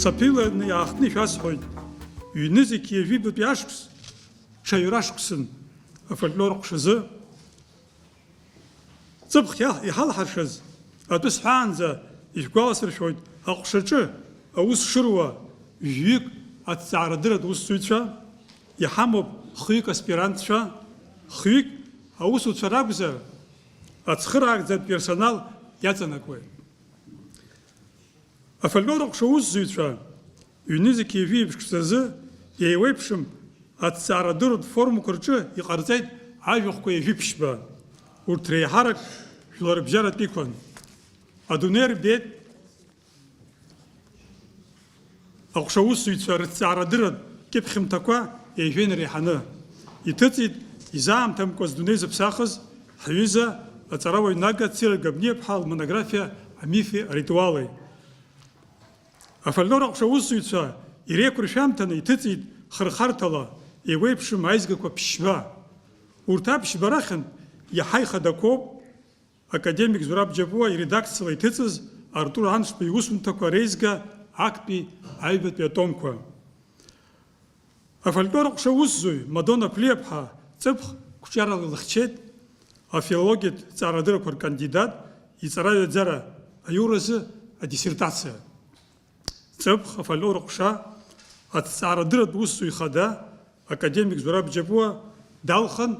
Саԥиланы иаахтны ишәасҳәоит, ҩнызқь ҩажәибатәи ашықәс, ҽаҩра ашықәсын афольклор ҟәшазы. Ҵыԥх иҳалҳаршаз атәы сҳәаанӡа ишәгәаласыршәоит аҟәшаҿы аус шыруа жәҩык аҭҵаарадырратә усзуҩцәа, иҳамоуп хҩык аспирантцәа, хҩык аусуцәа ракәзар ацхыраагӡатә персонал иаҵанакуеит. Афольклор ҟәша усзуҩцәа ҩнызқь ҩажәибжьқәҵазы еиуеиԥшым аҭҵаарадырратә формақәа рҿы иҟарҵеит ажәахәқәа ҩажәиԥшьба. Урҭ реиҳарак жәларбжьаратә иқәын. Адунеи рбеит аҟәша усзуҩцәа рыҭҵаарадырратә кьыԥхьымҭақәа еижәеин реиҳаны. Иҭыҵит изаамҭамкәа здунеи зыԥсахыз ҳҩыза аҵарауаҩ Нага Цира Габниаԥҳа лмонографиа амифи аритуали. Афольклор аҟәша усзуҩцәа иреиқәыршәамҭаны иҭыҵит хырхарҭала еиуеиԥшым аизгақәа ԥшьба. Урҭ аԥшьба рахьынтә иаҳа ихадақәоуп академик Зураб Џьапуа иредакциала иҭыҵыз Артур Аншәтәа иусумҭақәа реизга актәи аҩбатәи атомқәа. Афольклор аҟәша усзуҩ Мадона Ԥлиаԥҳа ҵыԥх қәҿиарала илыхьчеит афилологиатә ҭҵаарадыррақәа ркандидат иҵараҩаӡара аиуразы адиссертациа. Ҵыԥх афольклор аҟәша аҭҵаарадырратә усзуҩ ихада академик Зураб Џьапуа далхан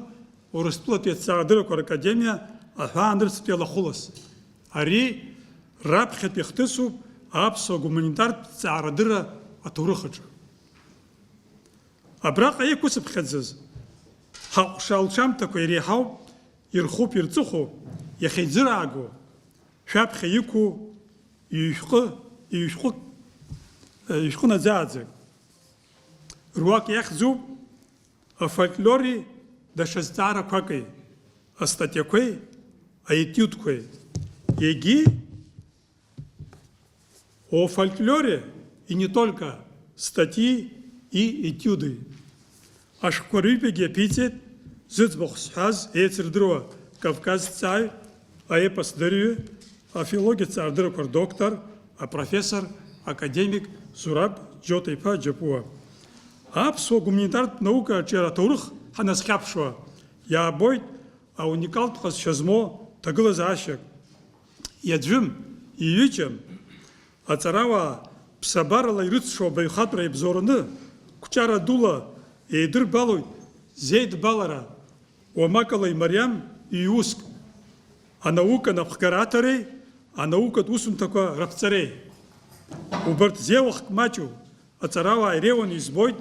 Урыстәылатәи аҭҵаарадыррақәа ракадемиа аҳәаанырцәтәи алахәылас. Ари раԥхьатәи ихҭысуп аԥсуа гуманитартә ҭҵаарадырра аҭоурых аҿы. Абраҟа иқәыцыԥхьаӡаз ҳаҟәша алҿамҭақәа иреиҳауп, ирхуп, ирҵыхуп, иахьеиӡырааго, шәаԥхьа иқәу иҩшәҟәы наӡааӡак. Руак иахьӡуп афольклори даҽа зҵаарақәаки, астатиақәеи, аетиудқәеи. Егьи о фольклоре и не только статьи и этюды. Ашәҟәқәа рыҩбагьы аԥиҵеит зыӡбахә зҳәаз еицырдыруа кавказҵааҩ, аепос дырҩы, афилологиатә ҭҵаарадыррақәа рдоктор, апрофессор, академик Зураб Џьота-иԥа Џьапуа. Аԥсуа гуманитартә наука аҿы аҭоурых ҳаназхьаԥшуа иаабоит ауникалтә ҟазшьа змоу ҭагылазаашьак. Иаӡәым, иҩыџьам, аҵарауаа ԥсабарала ирыцшо абаҩхатәра иабзоураны қәҿиара дула еидырбалоит зеидбалара уамакала имариам иуск анаука напхгаратореи, анаукатә усумҭақәа раԥҵареи. Убарҭ зеиуахк маҷу аҵарауаа иреиуаны избоит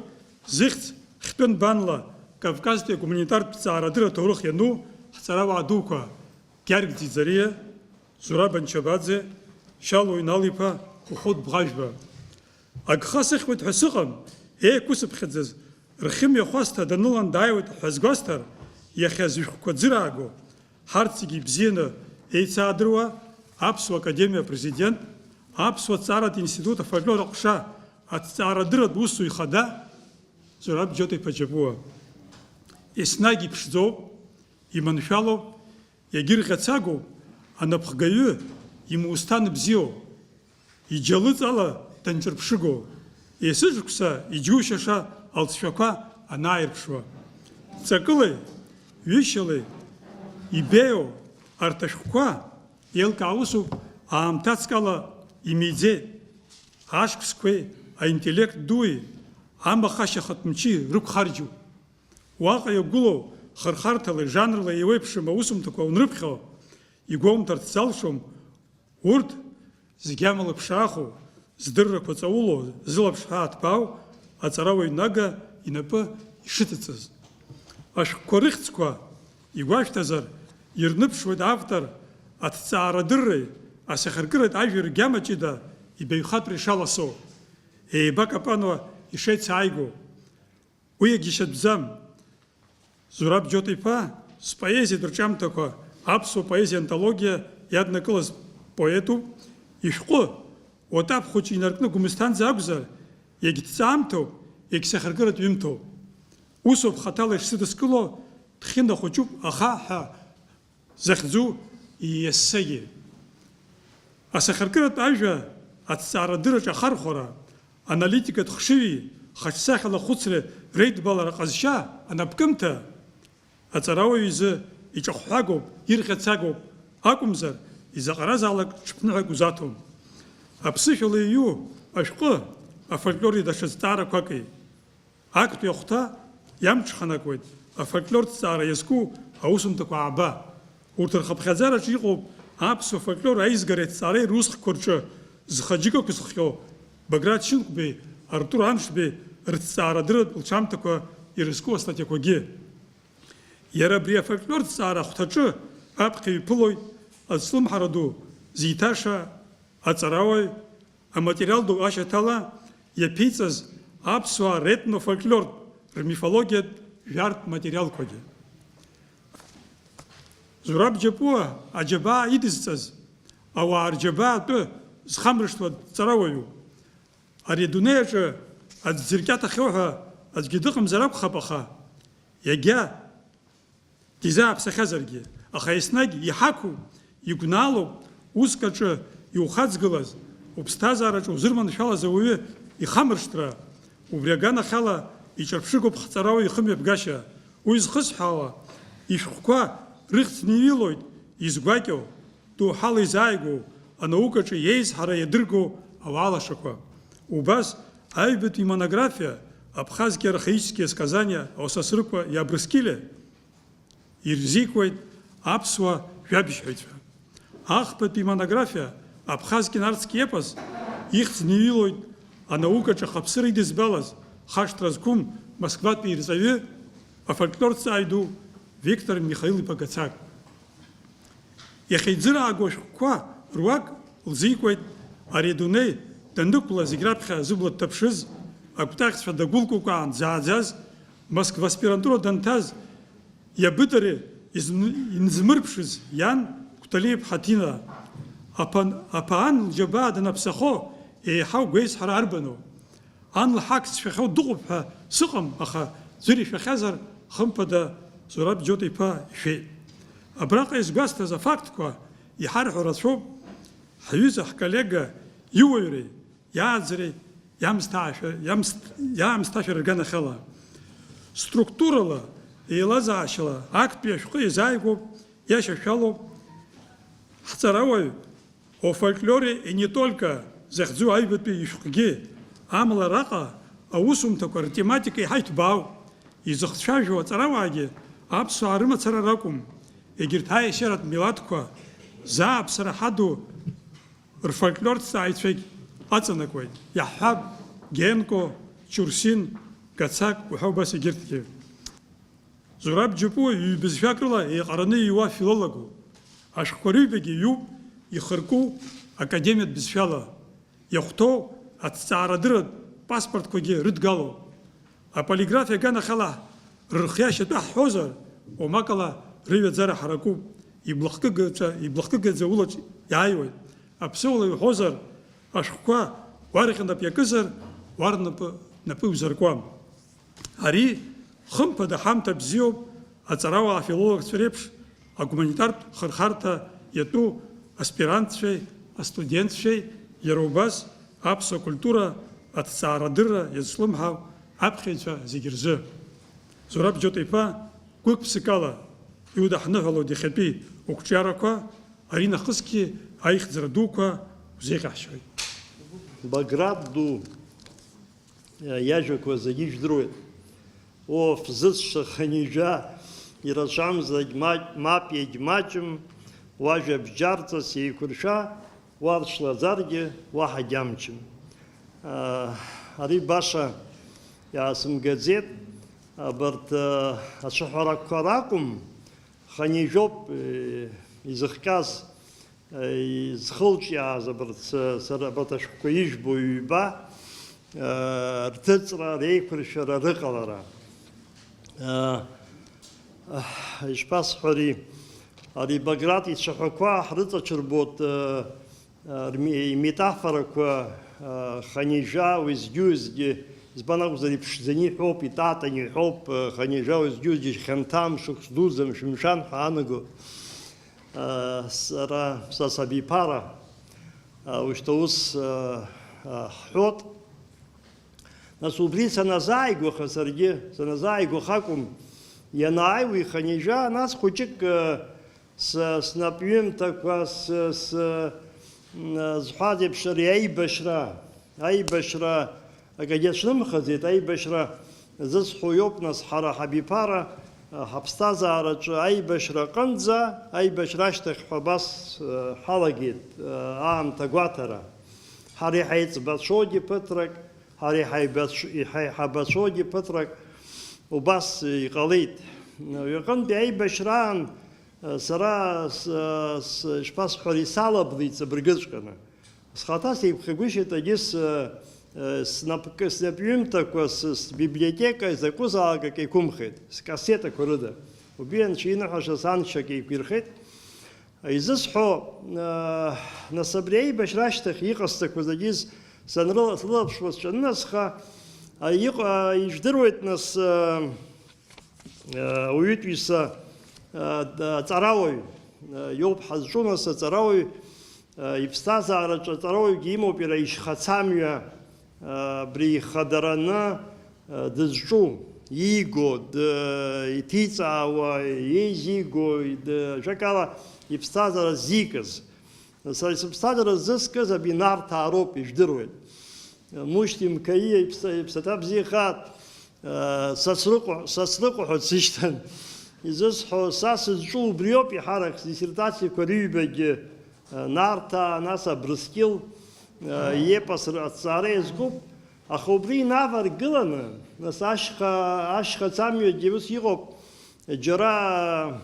зыхьӡ хьтәын банла Кавказтәи агуманитартә ҭҵаарадырра аҭоурых иану ҳҵарауаа дуқәа Гьаргь Ӡиӡариа, Зураб Анчабаӡе, Шьалуа Инал-иԥа, Хәыхәыт Бӷажәба. Агха сыхьуеит ҳәа сыҟам, еиқәысыԥхьаӡаз рхымҩа хәасҭа данылан дааиуеит ҳәа сгәасҭар, иахьа зышәҟәқәа ӡырааго, ҳарҭ зегьы ибзианы еицаадыруа Аԥсуа академиа апрезидент, Аԥсуа ҭҵааратә институт афольклор аҟәша аҭҵаарадырратә усзуҩ ихада Зураб Џьота-иԥа Џьапуа. Еснагь иԥшӡоуп, иманшәалоуп, иагьырӷьацагоуп анапхгаҩы имусҭан бзиоу, иџьалыҵала данҿырԥшыго, есышықәса иџьушьаша алҵшәақәа анааирԥшуа. Ҵакылеи, ҩышьалеи, ибеиоу арҭ ашәҟәқәа еилкаауасуп аамҭацкала имиӡеит. Ашықәсқәеи, аинтеллект дуи, амахашьахатә мчи рықәхарџьуп. Уаҟа иагәылоу хырхарҭала, жанрла еиуеиԥшым аусумҭақәа унрыԥхьо, игәоумҭарц залшом, урҭ зегьы амала ԥшаахо, здыррақәа ҵауло, зылаԥш ҳааҭбаау аҵарауаҩ Нага инапы ишыҵыҵыз. Ашәҟәқәа рыхьӡқәа игәашәҭазар, ирныԥшуеит автор аҭҵаарадырреи, асахьаркыратә ажәеи ргьама ҷыда ибаҩхатәра ишаласоу, еибакапануа ишеицааиго. Уи агьишьатәӡам. Зураб Џьота-иԥа споезиатә рҿиамҭақәа аԥсуа поезиа антологиа иаднакылаз поетуп, ишәҟәы отап хәыҷ инаркны гәымсҭанӡа акәзар, егьҭҵаамҭоуп, егьсахьаркыратә ҩымҭоуп. Усоуп хаҭала ишсыдыскыло, тхьына хәыҷуп аха ҳәа захьӡу иессагьы. Асахьаркыратә ажәа аҭҵаарадырраҿ ахархәара, аналитика тхшиви, хачсахала хуцре, рейд балара казша, анапкымта, ацарауи изы, ичахуагоп, ирхацагоп, акумзар, изаҟаразаалак ҽԥныҳәак узаҭом. Аԥсышәала иҩу, ашәҟәы, афольклори даҽа зҵаарақәаки. Актәи ахәҭа иамҽханакуеит афольклортә зҵаара иазку аусумҭақәа ааба. Урҭ рхыԥхьаӡараҿы иҟоуп аԥсуа фольклор аизгареи аҭҵаареи русхқәа рҿы зхаџьыкақәа зхиоу Баграт Шьынқәбеи, Артур Амшбеи рҭҵаарадырратә лцәамҭақәа ирызку астатиақәагьы. Иара абри афольклортә зҵаара ахәҭаҿы аԥхьаҩ иԥылоит ацлымҳара ду зиҭаша аҵарауаҩ аматериал ду ашьаҭала иаԥиҵаз аԥсуаа ретнофольклортә рмифологиатә жәартә материалқәагьы. Зураб Џьапуа аџьабаа идызҵаз, ауаа рџьабаа атәы зхамрышҭуа дҵарауаҩуп. Ари адунеи аҿы аӡәӡыркьаҭахьоу ҳәа аӡәгьы дыҟамзар акәхап, аха иагьа дизааԥсахьазаргьы, аха еснагь иҳақу, игәнаалоуп уск аҿы иухаҵгылаз, уԥсҭазаараҿы узырманшәалаз ауаҩы ихамыршҭра, убри аганахьала иҿырԥшыгоуп хҵарауаҩ ихымҩаԥгашьа. Уи зхысҳәаауа ишәҟәқәа рыхьӡны иҩылоит изгәакьоу, доуҳала изааигәоу, анаукаҿы еизҳара иадыргоу ауаалашақәа. Убас аҩбатәи монографиа «Абхазские архаические сказания о Сосрыҟәа и Абрыскиле» ирзикуеит аԥсуа жәабжьҳәаҩцәа. Ахԥатәи монографиа «Абхазский нардский эпос» ихьӡны иҩылоит анаукаҿы ахаԥсыра идызбалаз хашҭра зқәым Москватәи ирҵаҩы афольклорҭҵааҩ ду Виктор Михаил Пагацак. Иахьеиӡырааго ашәҟәқәа руак лзикуеит ари адунеи данықәла зегь раԥхьа зыбла дҭаԥшыз, акәтаӷьцәа дагәылкәыкәаан дзааӡаз, Москва аспирантура данҭаз иабыдаре инзмырԥшыз иан Кәҭалиԥҳа Ҭина. Аԥа ан лџьабаа данаԥсахо еиҳау гәеизҳара арбану? Ан лҳақ зшәахьоу дыҟоуп ҳәа сыҟам, аха ӡәыр ишәахьазар хымԥада Зураб Џьота-иԥа ишәеит. Абраҟа изгәасҭаз афактқәа иҳарҳәо рацәоуп. Ҳҩыза ҳколлега иуаҩреи, иааӡареи иаамсҭашәара рганахьала. Структурала, еилазаашьала актәи ашәҟәы изааигәоуп, иашьашәалоуп. Ҳҵарауаҩ о фольклоре и не только захьӡу аҩбатәи ишәҟәгьы, амала араҟа аусумҭақәа ртематика иаҳа иҭбаауп. Изыхцәажәо аҵарауаагьы аԥсуаа рымацара ракәым. Егьырҭ аешьаратә милаҭқәа зааԥсара ҳаду рфольклорҭҵааҩцәагь аҵанакуеит. Иаҳҳәап Генко, Чурсин, Гацак уҳәа убас егьырҭгьы. Зураб Џьапуа ҩ-бызшәак рыла еиҟараны иҩуа филологуп. Ашәҟәқәа рыҩбагьы иҩуп ихырку академиатә бызшәала. Иахәҭоу аҭҵаарадырратә паспортқәагьы рыдгалоуп. Аполиграфиа аганахьала рырхиашьатәы ҳҳәозар, омакала рыҩаӡара ҳаракуп. Иблахкыгаӡа улаҿ иааиуеит. Аԥсыуала иуҳәозар, ашәҟәқәа уарӷьа нап иакызар, уар напы узаркуам. Ари хымԥада ҳамҭа бзиоуп аҵарауаа афилологцәа реиԥш агуманитартә хырхарҭа иатәу аспирантцәеи, астудентцәеи, иара убас аԥсуа культура аҭҵаарадырра иазҿлымҳау аԥхьаҩцәа зегь рзы. Зураб Џьота-иԥа гәык-ԥсыкала иудаҳныҳәалоит иахьатәи уқәҿиарақәа, ари нахысгьы аихьӡара дуқәа узеиҟаҳшьоит. Баграт ду иажәақәа зегьы ижәдыруеит. Фзыцәша ханижәа ирацәамзагь мап иагьмаҷым, уажәа бџьарҵас еиқәыршәа, уаршлаӡаргьы уаҳа гьамчым. Ари баша иаасымгаӡеит, абарҭ ацәаҳәарақәа ракәым, ханижәоуп изыхҟьаз, изхылҿиааз абарҭ ашәҟәқәа ижәбо ҩба, рҭыҵра, реиқәыршәара, рыҟалара. Ишԥасҳәари, ари Баграт ицәаҳәақәа ҳрыҵаҽырбот метафорақәа ханижәа уеизгьы-уеизгьы избан акәзар иԥшӡаны иҳәоуп, итатаны иҳәоуп, ханижәа уеизгьы-уеизгьы хьанҭам, шықәс дуӡӡам, шәымшәан ҳәа анаго. Са сабиԥара ушьҭа ус ҳҳәот, Нас убри саназааигәаха саргьы, саназааигәаха акәым, ианааиуа иханижа, нас хәыҷык снапҩымҭақәа зҳәаз еиԥш ари аибашьра акагьы ацәнымхаӡеит, аибашьра зысҳәо иоуп нас ҳара ҳабиԥара ҳаԥсҭазаараҿы аибашьра аҟынӡа, аибашьра ашьҭахьҳәа абас ҳалагеит аамҭа гәаҭара. Ҳара иҳаиҵбацәоугьы ԥыҭрак, ҳара иҳаибацәоугьы ԥыҭрак убас иҟалеит. Иҟынтәи аибашьраан сара ишԥасҳәари салаблит сабыргыҵәҟьаны. Схаҭа сеиқәхагәышьеит агьы снапҩымҭақәа сбиблиотека закәызаалак ак еиқәымхеит, скассетақәа рыда. Убри анцәа иныҳәашаз аншьак еиқәирхеит. Изысҳәо, нас абри аибашьра ашьҭахь иҟасҵақәаз агьыз санрылаԥшуа сҿанынасха, ижәдыруеит нас ауаҩытәыҩса аҵарауаҩ иоуп ҳазҿу нас аҵарауаҩ иԥсҭазаараҿы аҵарауаҩгьы имоуп иара ишьхацамҩа абри ихадараны дызҿу, ииго, иҭиҵаауа, еизиго, ажәакала иԥсҭазаара зикыз. Сара сыԥсҭазаара зыскыз абри Нарҭаа роуп, ижәдыруеит. Мушьти Мкаиа иԥсаҭа бзиахаат, Сасрыҟәа ҳәа дсышьҭан. Изысҳәо, са сызҿу убриоуп иҳарак диссертациақәа рыҩбагьы Нарҭаа, нас Абрыскьыл, иепос аҭҵаара иазкуп, аха убри инаваргыланы, нас ашьхаҵамҩагьы ус иҟоуп, џьара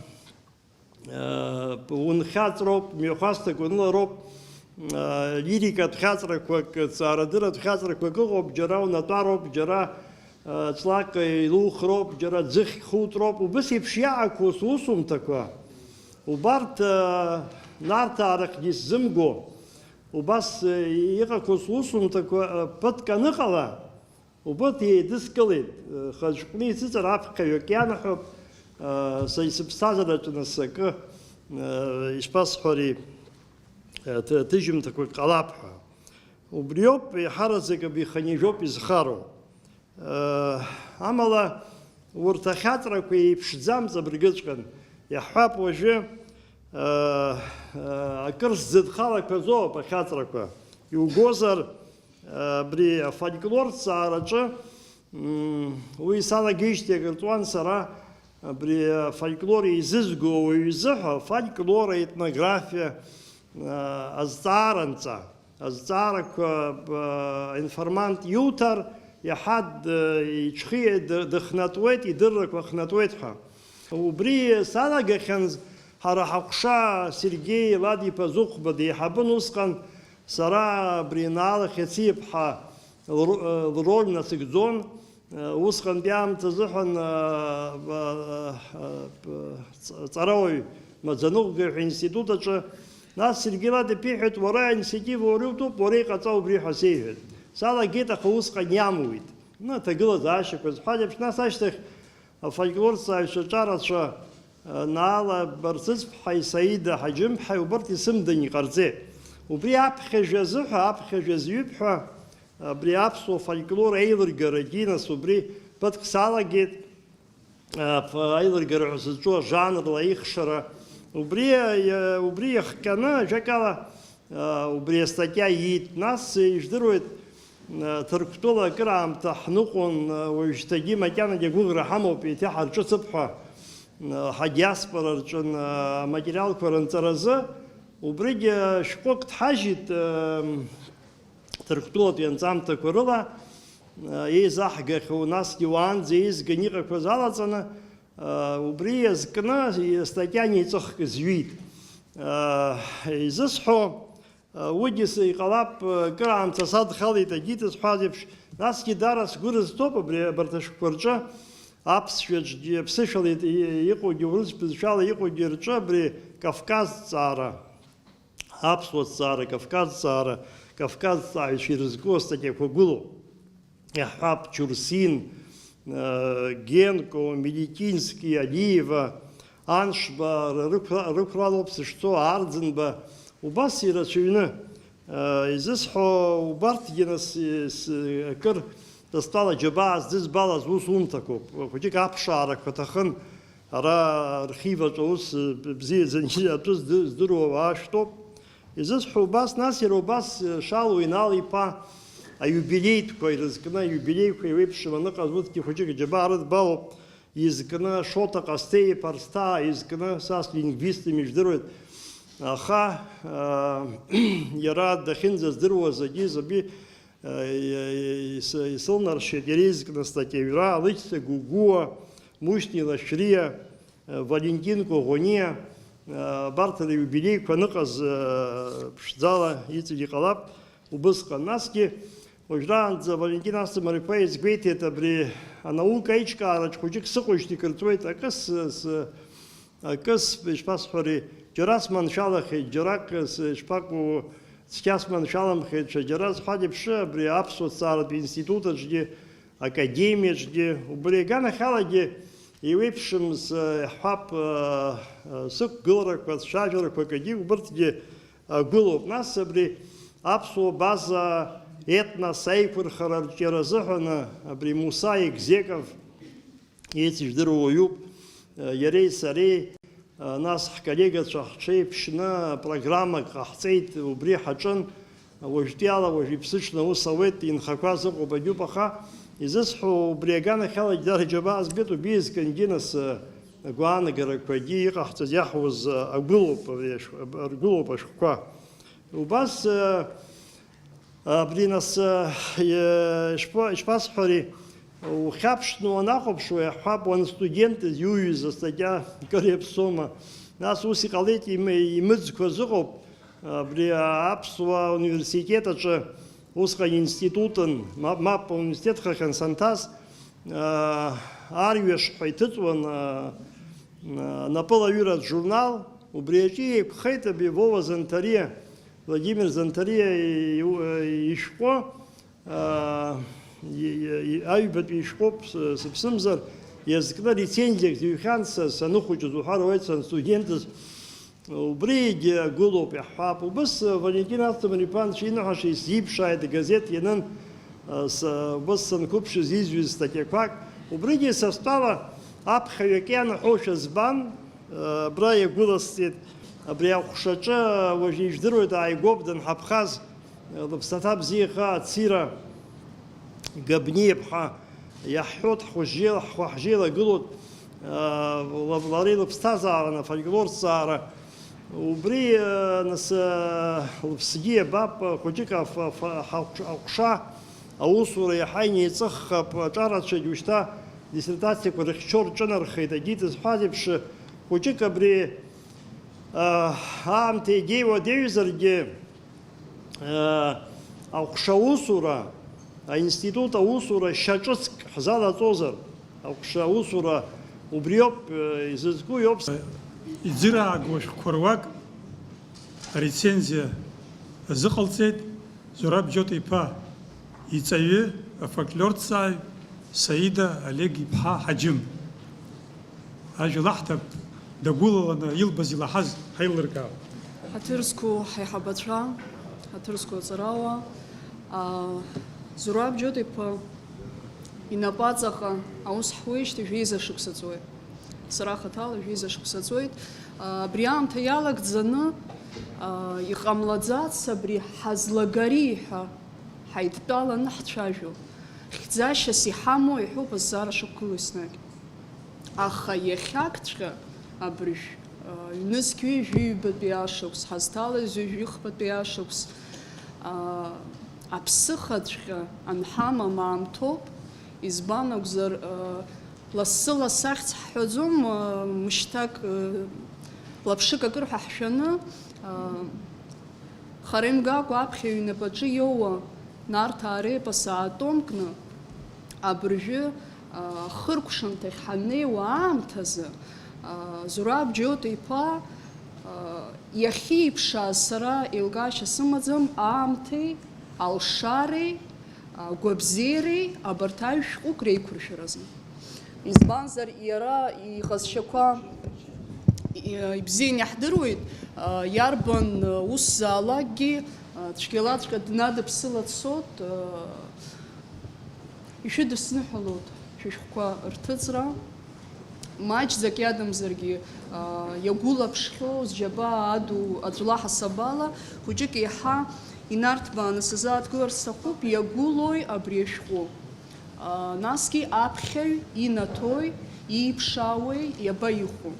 унхьаҵроуп, мҩахәасҭак унылароуп, лирикатә хьаҵрақәак, ҵаарадырратә хьаҵрақәак ыҟоуп, џьара унатәароуп, џьара ҵлак илухроуп, џьара ӡыхь хутроуп, убас еиԥш иаақәоу усумҭақәа, убарҭ Нарҭаарахьгьы исзымго, убас иҟақәоу усумҭақәа ԥыҭк аныҟала, убырҭ еидыскылеит, хазҟны ицыҵар аԥхьаҩык ианаҳәоуп, са исыԥсҭазаараҿы нас акы ишԥасҳәари ҭыжьымҭақәак ҟалап ҳәа. Убриоуп иаҳараӡак иханижоуп изхароу. Амала урҭ ахьаҵрақәа еиԥшӡам ҵабыргыҵәҟьан. Иаҳҳәап уажәы акыр сзыдхалақәазоуп ахьаҵрақәа. Иугозар абри афольклорҭҵаараҿы уи салагеижьҭеи акырҵуан сара абри афольклор еизызго ауаҩ изыҳәа фольклор, аетнографиа азҵаарақәа информант иуҭар иаҳа дыхнатуеит, идыррақәа хнатуеит ҳәа. Убри салагахьанз ҳара ҳаҟәша Сергеи Ладиԥа Зыхәба деиҳабын усҟан сара абри Наала Хьациԥҳа лроль насыгӡон. Усҟантәи аамҭа азыҳәан ҵарауаҩ маӡаныҟәгаҩ ҳәа институт аҿы, нас Сергеи Ладиԥ иҳәеит, уара аинициатива уара иутәуп, уара иҟаҵа убри ҳәа сеиҳәеит. Салагеит, аха усҟан иамуит. Аҭагылазаашьақәа зҳәаз еиԥш, нас ашьҭахь афольклорҭҵааҩцәа ҿарацәа Наала Барцыцԥҳа, Исаида Ҳаџьымԥҳа убарҭ исымданы иҟарҵеит. Убри аԥхьажәа азыҳәа, аԥхьажәа зҩып ҳәа абри аԥсуа фольклор аилыргарагьы, нас убри ԥыҭк салагеит, аилыргара ҳәа зызҿу ажанрла аихшара. Убри иахҟьаны, ажәакала, убри астатиа иит. Нас ижәдыруеит, Ҭырқәтәыла акыраамҭа ҳныҟәон, уажәшьҭагьы макьанагьы агәыӷра ҳамоуп, еиҭа ҳарҿыцып ҳәа ҳадиаспора рҿын аматериалқәа рынҵаразы. Убригьы шәҟәык дҳажьит Ҭырқәтәылатәи анҵамҭақәа рыла, еизаҳгахьоу, насгьы уаанӡа еизган иҟақәаз алаҵаны, убри иазкны статиа неиҵыхк зҩит. Изысҳәо, уигьы иҟалап, кыраамҭа садхалеит агьит зҳәаз еиԥш, насгьы дара сгәы рызҭоуп абарҭ ашәҟәқәа рҿы, аԥсшәаҿгьы, аԥсышәала иҟоугьы, урыс бызшәала иҟоугьы рҿы абри Кавказ ҵаара, аԥсуа ҵаара, Кавказ ҵаара, Кавказ ҵааҩцәа ирызку астатиақәа гәылоуп. Иаҳҳәап Чурсин, Генко, Мелитински, Алиева, Аншба, рықәралоуп сышцо, Ардзынба, убас ирацәаҩны. Изысҳәо убарҭгьы нас акыр дыстәала џьабаа здызбалаз ус умҭақәоуп. Хәыҷык аԥшаарақәа аҭахын, ара архиваҿы ус бзиаӡаны атәы здыруа ауаа шәтәоуп. Изысҳәо убас, нас иара убас Шалу Инал-иԥа аиубилеитқәа ирызкны, аиубилеиқәа еиуеиԥшым аныҟаз урҭгьы хәыҷык џьабаа рыдбалоуп. Изкны Шота Ҟасҭеи-иԥа Арсҭаа изкны, сас лингвистами иждыруеит. Аха иара дахьынӡаздыруаз агьи-заби исылнаршьеит, иара изкны статиаҩра, Алықьса Гугуа, Мушьни Лашьрия, Валентин Коӷониа, абарҭ аиубилеиқәа аныҟаз ԥшӡала иҵегь иҟалап убысҟан. Насгьы уажәраанӡа Валентин Асҭамыр-иԥа изгәеиҭеит абри анаука аиҿкаараҿ хәыҷык сыҟоижьҭеи кырҵуеит, акыс ишԥасҳәари, џьара сманшәалахеит, џьарак ишԥакәу цқьа сманшәаламхеит, џьара сҳәадеиԥшы абри аԥсуа зҵааратә институт аҿгьы, академиаҿгьы, убри аганахьалагьы еиуеиԥшымз иаҳҳәап сықәгыларақәа, цәажәарақәакгьы убырҭгьы гылоуп. Нас абри аԥсуа база етнос аиқәырхара арҿиара азыҳәаны абри Муса Егзеков еиҵыжәдыруа уаҩуп, иареи сареи, нас ҳколлегацәа ҳҽеиԥшны программак ҟаҳҵеит, убри ҳаҿын, уажәтәиала уажә иԥсыҽны ус ауеит, инхақәа зыҟоуп агьуп, аха изысҳәо убри аганахьалагьы дара џьабаа збеит, убиазкангьы нас агәаанагарақәагьы иҟаҳҵаз иаҳуаз аргылоуп ашәҟәқәа. Убас абри нас ишԥасҳәари, ухьаԥшны уанахәаԥшуа иаҳҳәап, уанстудентыз иуҩыз астатиа кыр иаԥсома. Нас ус иҟалеит, имыӡқәа зыҟоуп, абри аԥсуа университет аҿы усҟан институтын, мап университетхахьан санҭаз, арҩашҳәа иҭыҵуан напылаҩыратә журнал, убри аҿы еиқәхеит абри Вова Занҭариа, Владимир Занҭариа ишәҟәы, аҩбатәи ишәҟәуп сыԥсымзар, иазкны рецензиак зыҩхьан саныхәыҷыз уҳәарауеит, санстудентыз, убригьы гылоуп иаҳҳәап. Убыс Валентин Асҭамыр-иԥа иныҳәаша исзиԥшааит агазеҭ ианын, убыс санқәыԥшыз изҩыз статиақәак, убригьы са стәала аԥхьаҩ ианаҳәошәа збан, абра иагәыласҵеит, абри аҟәшаҿы уажә ижәдыруеит ааигәоуп данҳаԥхаз, лыԥсаҭа бзиаха Ацира Габниа-ԥҳа иаҳҳәоит, ҳхәаҳжьы еилагылоит лара илыԥсҭазааран, афольклорҭҵаара. Убри нас лыԥсгьы иабап, хәыҷык аҟәша аусура иаҳа инеиҵыххап, аҿарацәагь ушьҭа диссертациақәа рыхьчо рҿынархеит, агьит зҳәаз еиԥш хәыҷык абри аамҭа егьеиуадаҩзаргьы аҟәша аусура, аинститут аусура шьаҿыцк ҳзалаҵозар, аҟәша аусура убриоуп изызку иоуп. Иӡыраагоу ашәҟәқәа руак арецензиа азыҟалҵеит Зураб Џьота-иԥа иҵаҩы, афольклорҭҵааҩ Саида Олег-иԥҳа Ҳаџьым. Ажәа лаҳҭап, дагәылаланы илбаз илаҳаз ҳаилыркаап. Ҳаҭырсқәа ҳаиҳабацәа, ҳаҭырсқәа аҵарауа, Зураб Џьота-иԥа инапаҵаҟа аус ҳуеижьҭеи жәеиза шықәса ҵуеит. Сара хаҭала жәеиза шықәса ҵуеит. Абри аамҭа иалагӡаны иҟамлаӡац абри ҳазлагари ҳәа ҳаидтәаланы ҳцәажәо. Хьӡашьас иҳамоу иҳәоуп азҵаара шықәгылоу еснагь. Аха иахьакҵәҟьа абыржә ҩнызқьҩы жәҩбатәи ашықәс, ҳазҭалаз жәҩыхбатәи ашықәс, аԥсыхаҵәҟьа анҳамам аамҭоуп, избан акәзар лассы-лассахьц ҳҳәаӡом, мышьҭак лаԥшык акыр ҳәа ҳшәаны, хара имгакәа аԥхьаҩ инапаҿы иоуа Нарҭаа репос аатомкны, абыржәы хыркәшамҭахь ҳаннеиуа аамҭазы, Зураб Џьота-иԥа иахьиԥшааз сара еилкаашьа сымаӡам аамҭеи, алшареи, агәабзиареи, абарҭ аҩ-шәҟәык реиқәыршәаразы. Избанзар иара иҟазшьақәа ибзианы иаҳдыруеит, иарбан ус заалакгьы цәгьалаҵәҟьа днадыԥсыла дцот, ишәыдысныҳәалоит шәышәҟәқәа рҭыҵра, маҷӡак иадамзаргьы иагәылаԥшхьоу зџьабаа аду аҵәла ҳасабала хәыҷык еиҳа инарҭбааны сызааҭгыларц сҭахуп, иагәылои абри ашәҟәы. Насгьы аԥхьаҩ инаҭои, ииԥшаауеи, иаба ихәо.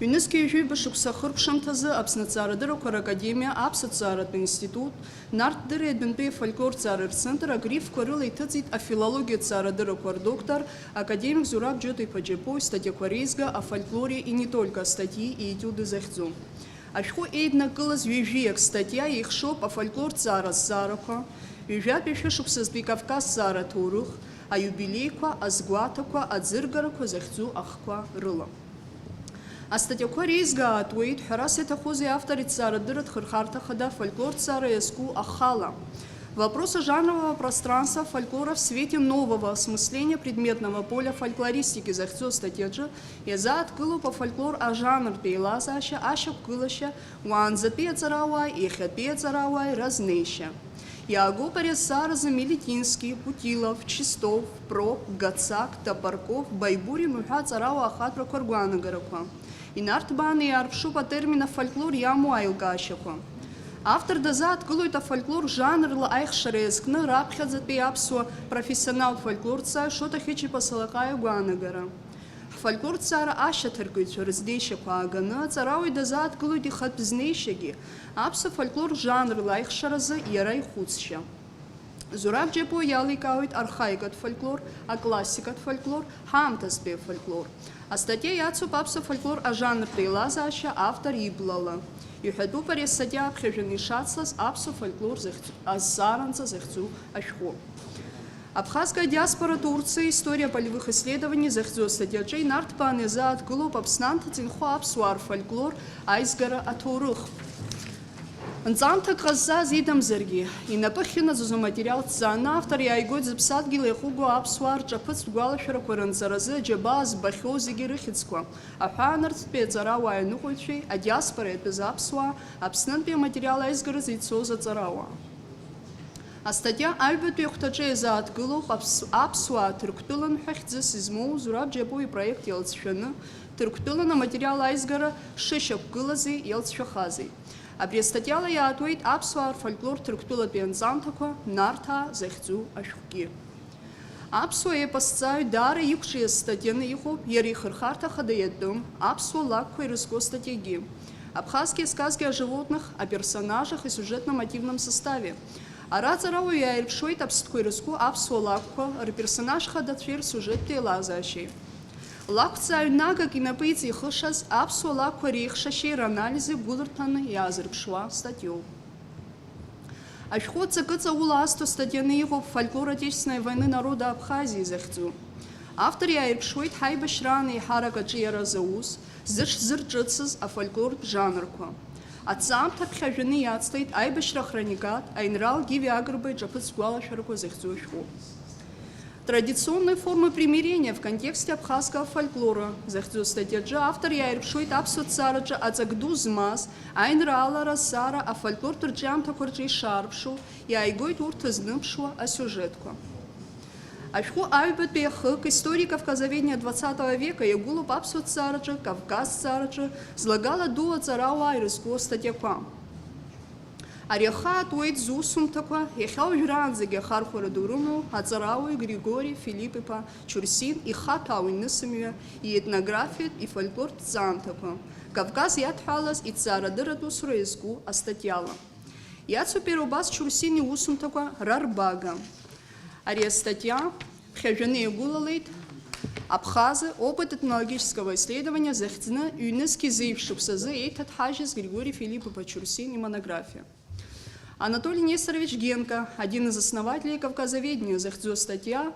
ЮНЕСКО ижәиба шықәса хыркәшамҭазы Аԥсны Аҭҵаарадыррақәа Ракадемиа, Аԥсуа-ҭҵааратә институт, Нарҭ-дырреи Адәынтәи афольклор-ҭҵааратә рцентр агрифқәа рыла иҭыҵит афилологиатә ҭҵаарадыррақәа рдоктор, академик Зураб Џьота-иԥа Џьапуи статиақәа реизга о фольклоре и не только статьи и этюды захьӡу. Ашәҟәы еиднакылаз ҩажәиак статиа еихшоуп афольклор-ҭҵаара зҵаарақәа, ҩажәатәи шәышықәсазтәи Кавказ-ҭҵаара аҭоурых, аиубилеиқәа, азгәаҭақәа, аӡыргарақәа захьӡу ахқәа рыла. Астатиақәа реизгаатуеит ҳәарас иаҭахузеи автори ҭҵаарадырратә хырхарҭа хада фольклор-ҭҵаара иазку ахала. Вопросы жанрового пространства фольклора в свете нового осмысления предметного поля фольклористики захьӡу астатиаҿы иазааҭгылоуп афольклор ажанртәи еилазаашьа ашьақәгылашьа уаанӡатәи аҵарауааи иахьатәи аҵарауааи разнеишьа. Иаагоуп ари азҵааразы Мелетински, Путилов, Чистов, Прок, Гацак, Топорков, Байбурин уҳәа аҵарауаа ахаҭәрақәа ргәаанагарақәа. Инарҭбааны иаарԥшуп атермин афольклор иамоу аилкаашьақәа. Автор дазааҭгылоит афольклор жанрла аихшара иазкны раԥхьаӡатәи аԥсуа профессионал фольклорҭҵааҩ Шота Хечипа Салаҟаи агәаанагара. Ҳфольклорҭҵаара ашьаҭаркыҩцәа рызнеишьақәа ааганы аҵарауаҩ дазааҭгылоит ихатә знеишьагьы аԥсуа фольклор жанрла аихшаразы иара ихәыцшьа. Зураб Џьапуа иаликаауеит архаикатә фольклор, аклассикатә фольклор, ҳаамҭазтәи афольклор. Астатиа иацуп аԥсуа фольклор ажанртә еилазаашьа автор иблала. Иҳәатәуп ари астатиа аԥхьажәаны ишацлаз аԥсуа фольклор азҵааранӡа захьӡу ашәҟәы. Абхазская диаспора Турции, история полевых исследований захьӡу астатиаҿы инарҭбааны иазааҭгылоуп Аԥснанҭаҿ инхо аԥсуаа рфольклор аизгара аҭоурых. Нҵамҭак ҟазҵаз идамзаргьы, инапы хьынаӡоз аматериал ҭҵааны автор иааигоит зыԥсадгьыл еихуго аԥсуаа рҿаԥыцтә гәалашәарақәа рынҵаразы аџьабаа збахьоу зегьы рыхьӡқәа, аҳәаанырцәтәи аҵарауаа аныҟәаҩцәеи, адиаспора иатәыз аԥсуаа, Аԥснынтәи аматериал аизгаразы ицоз аҵарауаа. Астатиа аҩбатәи ахәҭаҿы иазааҭгылоуп аԥсуаа Ҭырқәтәылан ҳәа хьӡыс измоу Зураб Џьапуа ипроект иалҵшәаны, Ҭырқәтәылан аматериал аизгара шышьақәгылази иалҵшәахази. Абри астатиала иаатуеит аԥсуаа рфольклор Ҭырқәтәылатәи анҵамҭақәа Нарҭаа захьӡу ашәҟәгьы. Аԥсуа епосҭҵааҩ даара иқәҿиаз статианы иҟоуп иара ихырхарҭа хада иатәым аԥсуа лакәқәа ирызку статиагьы. Абхазские сказки о животных, о персонажах и сюжетно-мотивном составе. Ара аҵарауаҩ иааирԥшуеит аԥстәқәа ирызку аԥсуа лакәқәа рперсонаж хадацәеи рсиужеттә еилазаашьеи. Лакәҵааҩ нагак инапы иҵихышаз аԥсуа лакәқәа реихшашьеи ранализи гәылырҭаны иаазырԥшуа статиоуп. Ашәҟәы ҵакы-ҵаула азҭо статианы иҟоуп фольклор Отечественной войны народа Абхазии захьӡу. Автор иааирԥшуеит ҳаибашьраан еиҳарак аҿы иара заус, зыҽзырҿыцыз афольклортә жанрқәа. Аҵаамҭа ԥхьажәаны иацлеит аибашьра хроникат, аинрал Гиви Агрба иҿаԥыцтә гәалашәарақәа захьӡу ашәҟәы. Традиционные формы примирения в контексте абхазского фольклора захьӡу статиаҿы автор иааирԥшуеит аԥсуа ҭҵаараҿы аҵак ду змаз аинраалара азҵаара афольклортә рҿиамҭақәа рҿы ишаарԥшу, иааигоит урҭ зныԥшуа асиужетқәа. Ашәҟәы аҩбатәи ахык истории кавказоведения 20 века иагәылоуп аԥсуа ҭҵаараҿы, Кавказ ҭҵаараҿы злагала ду аҵарауаа ирызку статиақәа. Ари ахаатуеит зусумҭақәа иахьа уажәраанӡагьы ахархәара ду рымоу аҵарауаҩ Григори Филипп-иԥа Чурсин ихаҭә ауаҩнысымҩа, иетнографиатә, ифольклортә ҭҵаамҭақәа, Кавказ иадҳәалаз иҭҵаарадырратә усура иазку астатиала. Иацуп иара убас Чурсин иусумҭақәа рарбага. Ари астатиа ԥхьажәаны иагәылалеит Абхазы опыт этнологического исследования захьӡны ЮНЕСКО зеиԥшшықәсазы еиҭаҭҳажьыз Григорий Филипп-иԥа Чурсин и монография. Анатолий Несторович Генко, один из основателей кавказоведения, захьӡу статья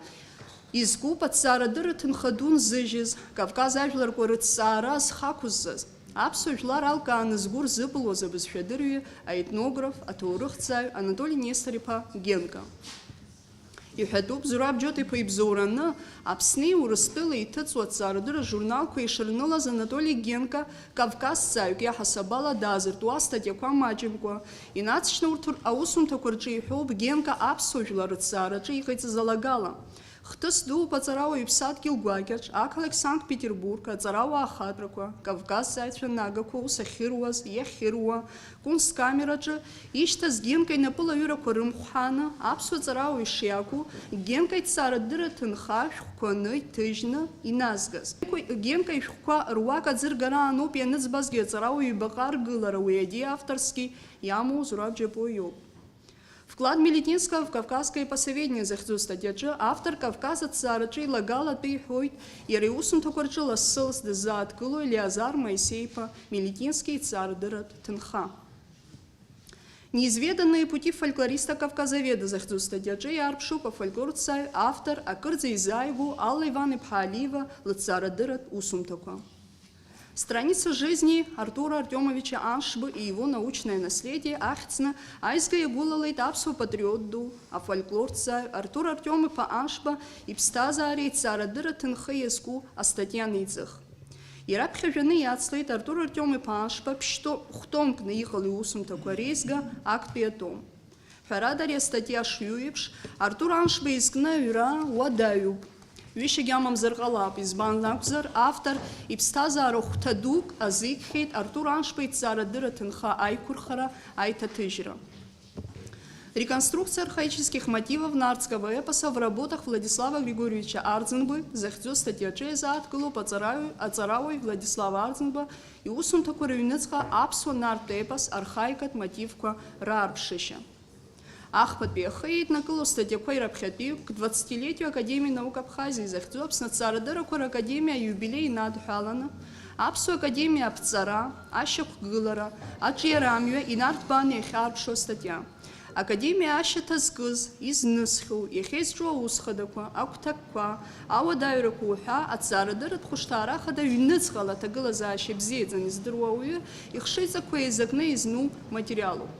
изкуп аҭҵаарадырратә нхаду нзыжьыз, Кавказ ажәларқәа рыҭҵаара зхақәыззаз, аԥсуа жәлар алкааны згәы рзыпылуаз абызшәадырҩы, аетнограф, аҭоурыхҭҵааҩ Анатолий Нестор-иԥа Генко. Иҳәатәуп Зураб Џьота-иԥа ибзоураны Аԥсни Урыстәылеи иҭыҵуа аҭҵаарадырра журналқәа ишырнылаз Анатоли Генка кавказҵааҩк иаҳасабала даазыртуа астатиақәа маҷымкәа, инацшьны урҭ аусумҭақәа рҿы иҳәоуп Генка аԥсуа жәлар рыҭҵаараҿы иҟаиҵаз алагала. Хҭыс дууп аҵарауаҩ иԥсадгьыл гәакьаҿ, ақалақь Санкт-Петербург, аҵарауаа ахаҵәрақәа, кавказҵааҩцәа нагақәа ус ахьыруаз, иахьыруа, Кунсткамераҿы ишьҭаз Генка инапыла аҩырақәа рымхәҳааны, аԥсуа ҵарауаҩ шиакәу, Генка иҭҵаарадырра ҭынха шәҟәқәаны иҭыжьны иназгаз. Генка ишәҟәқәа руак аӡыргараануп ианыӡбазгьы аҵарауаҩ ибаҟа аргылара, уи адиа авторски иамоу Зураб Џьапуа иоуп. Вклад Мелетинского в кавказское посоведение захьӡу статиаҿы автор Кавказ аҭҵаараҿы илагалатәы иҳәоит, иара иусумҭақәа рҿы лассы-ласс дыззааҭгыло Елиазар Моисеи-иԥа Мелетински иҭҵаарадырратә ҭынха. Неизведанные пути фольклориста-кавказоведа захьӡу статиаҿы иаарԥшуп афольклорҭҵааҩ автор акырӡа изааигәоу Алла Иван-иԥҳа Алиева лыҭҵаарадырратә усумҭақәа. Страница жизни Артура Артемовича Аншбы и его научное наследие ахьӡны аизга иагәылалеит аԥсуа патриот ду, афольклорҭҵааҩ Артур Артем-иԥа Аншба иԥсҭазаареи иҭҵаарадырра ҭынхы иазку астатиа неиҵых. Ираԥхьажәаны иацлеит Артур Артем-иԥа Аншба хәтомкны иҟало иусумҭақәа реизга актәи атом. Ҳәарада ари астатиа шҩу еиԥш, Артур Аншба изкны аҩра уадаҩуп. Ҩышьагьы амамзар ҟалап, избан акәзар, автор иԥсҭазаара хәҭа дук азикхьеит Артур Аншба иҭҵаарадырра ҭынха аиқәырхара, аиҭаҭыжьра. Реконструкция архаических мотивов нардского эпоса в работах Владислава Григорьевича Ардзенбы захьӡу статиаҿы иазааҭгылоуп аҵарауаҩ Владислава Ардзенба иусумҭақәа рыҩныҵҟа аԥсуа нартә эпос архаикатә мотивқәа раарԥшышьа. Ахԥатәи ахы еиднакыло статиақәа ираԥхьатәиуп 20-летию Академии наук Абхазии захьӡу Аԥсны аҭҵаарадыррақәа ракадемиа аиубилеи инадҳәаланы Аԥсуа академиа аԥҵара, ашьақәгылара, аҿиарамҩа инарҭбааны иахьаарԥшуа статиа. Академиа ашьаҭа зкыз, изнысхьоу, иахьеизҿу аусхадақәа, агәҭакқәа, ауадаҩрақәа уҳәа аҭҵаарадырратә хәышҭаара хада ҩныҵҟала аҭагылазаашьа бзиаӡаны издыруа ауаҩы ихшыҩҵакқәа еизакны изну материалуп.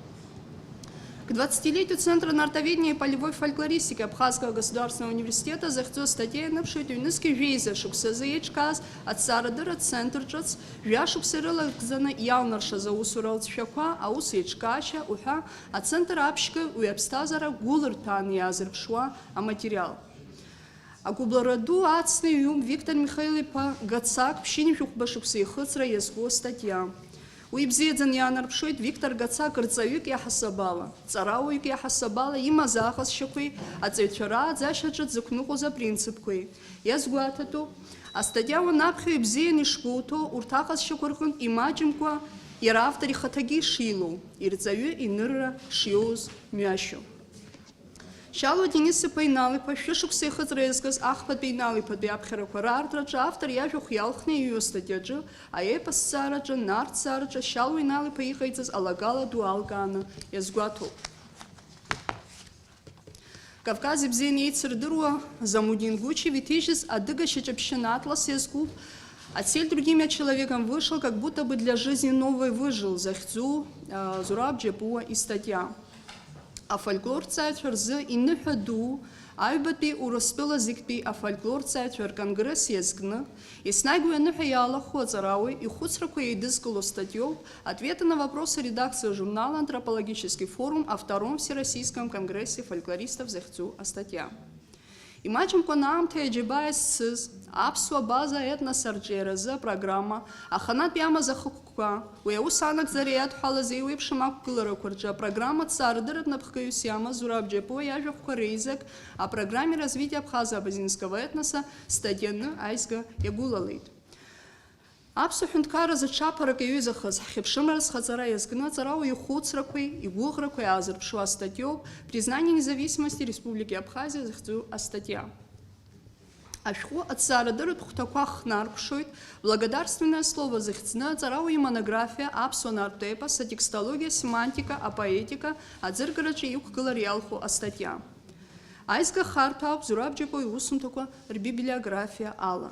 К 20-летию Центра нартоведения и полевой фольклористики Абхазского государственного университета захьӡу статья ианыԥшуеит ҩнызқьи жәеиза шықәсазы еиҿкааз аҭҵаарадырратә центр ҿыц жәа шықәса ирылагӡаны иалнаршаз аусура лҵшәақәа, аус еиҿкаашьа уҳәа ацентр аԥшьга уи аԥсҭазаара гәылырҭәааны иаазырԥшуа аматериал. Агәыблара ду ацны иҩуп Виктор Михаил-иԥа Гацак ԥшьынҩ-шәыхәба шықәса ихыҵра иазку астатиа. Уи бзиаӡаны иаанарԥшуеит Виктор Гацак рҵаҩык иаҳасабала, ҵарауаҩык иаҳасабала имаз аҟазшьақәеи, аҵаҩцәа рааӡашьаҿы дзықәныҟәоз апринципқәеи. Иазгәаҭатәуп, астатиа уанаԥхьо ибзианы ишгәоуҭо урҭ аҟазшьақәа рҟынтә имаҷымкәа иара автор ихаҭагьы ишилоу, ирҵаҩы инырра шиоуз мҩашьо. Шьалуа Денис-иԥа Инал-иԥа шәышықәса ихыҵра иазкыз ахԥатәи Инал-иԥатәи аԥхьарақәа раартраҿы автор иажәахә иалхны иҩу астатиаҿы аепос ҭҵаараҿы, нарҭ ҭҵаараҿы Шьалуа Инал-иԥа иҟаиҵаз алагала ду алкааны иазгәаҭоуп. Кавказ ибзианы еицырдыруа Замудин Гучев иҭижьыз адыга шьаҿаԥшьына атлас иазкуп «Отсель другим я человеком вышел, как будто бы для жизни новой выжил» захьӡу Зураб Џьапуа истатиа. Афольклорҭҵааҩцәа рзы иныҳәа ду аҩбатәи Урыстәыла зегьтәи афольклорҭҵааҩцәа рконгресс иазкны еснагь уи аныҳәа иаалахәу аҵарауаҩ ихәыцрақәа еидызкыло статиоуп «Ответы на вопросы» редакции журнала «Антропологический форум» о Втором Всероссийском конгрессе фольклористов захьӡу астатиа. Имаҷымкәа аамҭа иаџьаба иазцыз аԥсуа база етнос арҿиаразы апрограмма аханатә иамаз ахықәкқәа, уи аус анагӡара иадҳәалаз еиуеиԥшым ақәгыларақәа рҿы апрограмма ҭҵаарадырратә напхгаҩыс иамаз Зураб Џьапуа иажәахәқәа реизак апрограмме развития абхазо-абазинского этноса статианы аизга иагәылалеит. Аԥсуа ҳәынҭқарразы ҽаԥарак иаҩызахаз ҳхьыԥшымра зхаҵара иазкны аҵарауаҩ ихәыцрақәеи игәыӷрақәеи аазырԥшуа астатиоуп «Признание независимости Республики Абхазия» захьӡу астатиа. Ашәҟәы аҭҵаарадырратә хәҭақәа хнарԥшоит благодарственное слово захьӡны аҵарауаҩ монографиа «Аԥсуа нартә эпос, атекстология, семантика, апоетика» аӡыргараҿы иқәгылар иалху астатиа. Аизга харҭәаауп Зураб Џьапуа иусумҭақәа рбиблиографиа ала.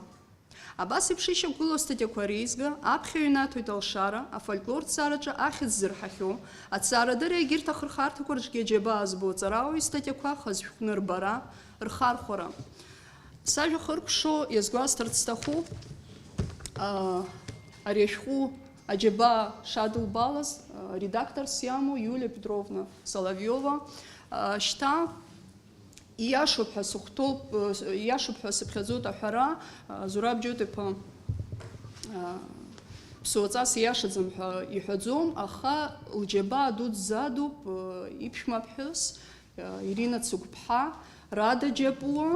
Абас еиԥш ишьақәгылоу астатиақәа реизга аԥхьаҩ инаҭоит алшара, афольклортә ҭҵаараҿы ахьӡ зырҳахьоу, аҭҵаарадырра егьырҭ ахырхарҭақәа рҿгьы аџьабаа збо аҵарауаҩ статиақәа хазшәҟәны рбара, рхархәара. Сажәа хыркәшо иазгәасҭарц сҭахуп ари ашәҟәы аџьабаа шадылбалаз редакторс иамоу Иулиа Петровна Соловиова. Шьҭа ииашоуп ҳәа сыхәҭоуп, ииашоуп ҳәа сыԥхьаӡоит аҳәара, Зураб Џьотиԥа ԥсуаҵас ииашаӡам ҳәа иҳәаӡом, аха лџьабаа дуӡӡа задуп иԥшәма ԥҳәыс Ирина Цыгәԥҳа Рада Џьапуа.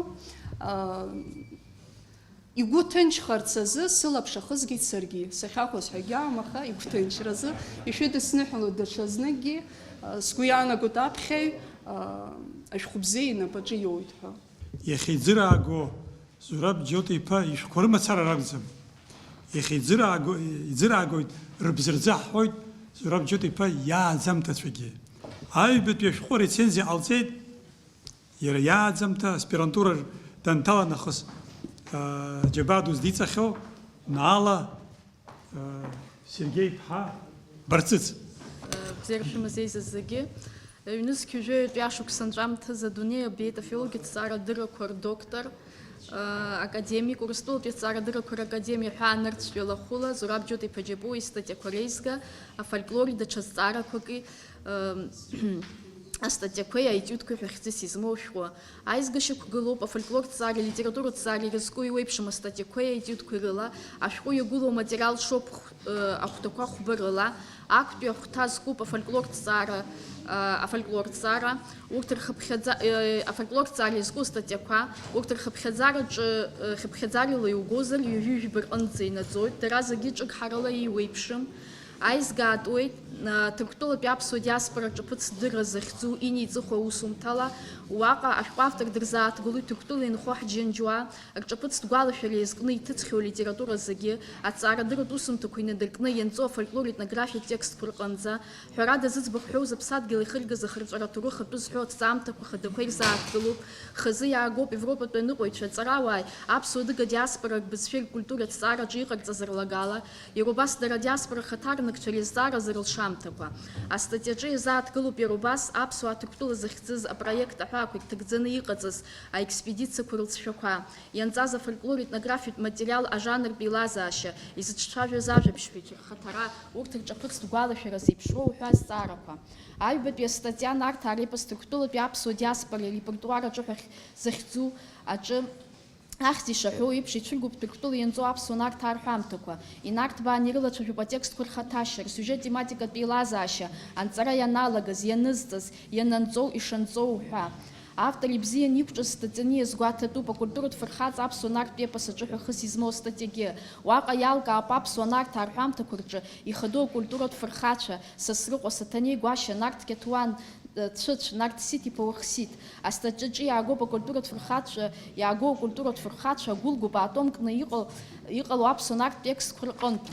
Игәы ҭынчхарц азы сылаԥш ахызгеит саргьы, сахьахәоз ҳәа егьаам, аха игәы ҭынчразы ишәыдысныҳәалоит даҽазныкгьы, сгәы иаанагоит аԥхьаҩ ашәҟәы бзиа инапаҿы иоуит ҳәа. Иахьиӡырааго Зураб Џьотиԥа ишәҟәқәа рымацара ракәӡам. Иӡыраагоит рыбзырӡы ҳҳәоит Зураб Џьотиԥа иааӡамҭацәагьы. Аҩбатәи ашәҟәы рецензиа ҟалҵеит, иара иааӡамҭа аспирантура данҭала нахыс џьабаа ду здиҵахьоу Наала Сергеи-ԥҳа Барцыц. Бзиара шәымазеизаз зегьы. Ҩнызқьҩ жәаҩатәи ашықәс анҵәамҭаз адунеи абиеит афилологиатә ҭҵаарадыррақәа рдоктор, академик, Урыстәылатәи аҭҵаарадыррақәа ракадемиа ҳәаанырцәтәи лахәыла Зураб Џьотиԥа Џьапуа истатиақәа реизга, афольклори даҽа зҵаарақәаки астатиақәеи аетиудқәеи ҳәа хьӡыс измоу шәҟәы. Аизга шьақәгылоуп афольклортә ҭҵаареи алитературатә ҭҵаареи ирызку иуеиԥшым астатиақәеи аетиудқәеи рыла, ашәҟәы иагәылоу аматериал шоуп ахәҭақәа хәба рыла, актәи ахәҭа зкуп афольклортә ҭҵаара, урҭ афольклортә ҭҵаара изку астатиақәа, урҭ рхыԥхьаӡарала иугозар ҩажәижәба рҟынӡа инаӡоит, дара зегьы ҿыгҳарала иуеиԥшым. Аизга аатуеит Ҭырқәтәылатәи аԥсуа диаспора ҿаԥыцдырра захьӡу иниҵыху аусумҭала, уаҟа ашәҟәы автор дырзааҭгылоит Ҭырқәтәыла инхо ҳџьынџьуаа, рҿаԥыцтә гәалашәара иазкны иҭыҵхьоу алитература зегьы, аҭҵаарадырратә усумҭақәа инадыркны ианҵоу афольклор етнографиатә текстқәа рҟынӡа, ҳәарада зыӡбахә ҳәоуз аԥсадгьыл ихыргаз ахырҵәара аҭоурых атәы зҳәо аҭҵаамҭақәа хадақәа ирзааҭгылоуп, хазы иаагоуп Европатәи аныҟәаҩцәа, аҵарауааи, аԥсуа адыга диаспора рбызшәеи ркультуреи аҭҵаараҿы иҟарҵаз рлагала, иара убас дара адиаспора хаҭарнакцәа реизҵаараз рылшамҭақәа. Астатиаҿы иазааҭгылоуп иара убас аԥсуаа Ҭырқәтәыла захьӡыз апроект аҳәаақәа ҭагӡаны иҟаҵаз аекспедициақәа рылҵшәақәа, ианҵаз афольклор етнографиатә материал ажанртә еилазаашьа, изыҿцәажәаз ажәабжьқәагьы рхаҭара, урҭ рҿаԥыцтә гәалашәара зеиԥшроу уҳәа азҵаарақәа. Аҩбатәи астатиа Нарҭаа репос Ҭырқәтәылатәи аԥсуа диаспора репертуар аҿы ҳәа захьӡу аҿы ахьӡ ишаҳәоу еиԥш ицәыргоуп Ҭырқәтәыла ианҵоу аԥсуа Нарҭаа рҳәамҭақәа, инарҭбаан ирылацәажәоуп атекстқәа рхаҭашьа, рсиужет тематикатә еилазаашьа, анҵара ианалагаз, ианызҵаз, иананҵоу, ишанҵоу уҳәа. Автор ибзиан иқәҿыз статианы иазгәаҭатәуп акультуратә фырхаҵа аԥсуа Нарҭтә епос аҿы ҳәа хыс измоу статиагьы. Уаҟа иалкаап аԥсуа Нарҭаа рҳәамҭақәа рҿы ихадоу акультуратә фырхацәа Сасрыҟәа, Саҭанеи Гәашьа, Нарҭ Қьаҭуан, Цәыцә, Нарҭ Сиҭ-иԥа Уахсиҭ. Астатиаҿы иаагоу акультуратә фырхацәа агәылгоуп аатомкны иҟало аԥсуа Нарҭтә текстқәа рҟынтә.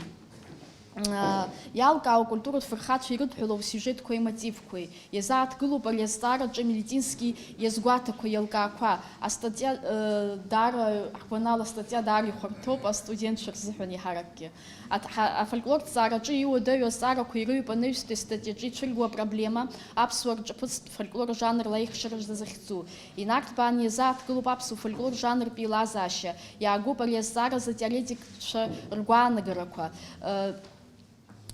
Иалкаау акультуратә фырхацәа ирыдҳәалоу сиужетқәеи мотивқәеи. Иазааҭгылоуп ари азҵаараҿы Мелетински иазгәаҭақәа иалкаақәа. Астатиа даара ҳгәанала астатиа даара ихәарҭоуп астудентцәа рзыҳәан иҳаракгьы. Афольклортә ҭҵаараҿы иуадаҩу азҵаарақәа ирыҩуп анаҩстәи астатиаҿы ицәыргоу апроблема аԥсуа рҿаԥыцтә фольклор жанр аихшаразы захьӡу. Инарҭбаан иазааҭгылоуп аԥсуа фольклор жанртә еилазаашьа. Иаагоуп ари азҵааразы атеоретикцәа ргәаанагарақәа.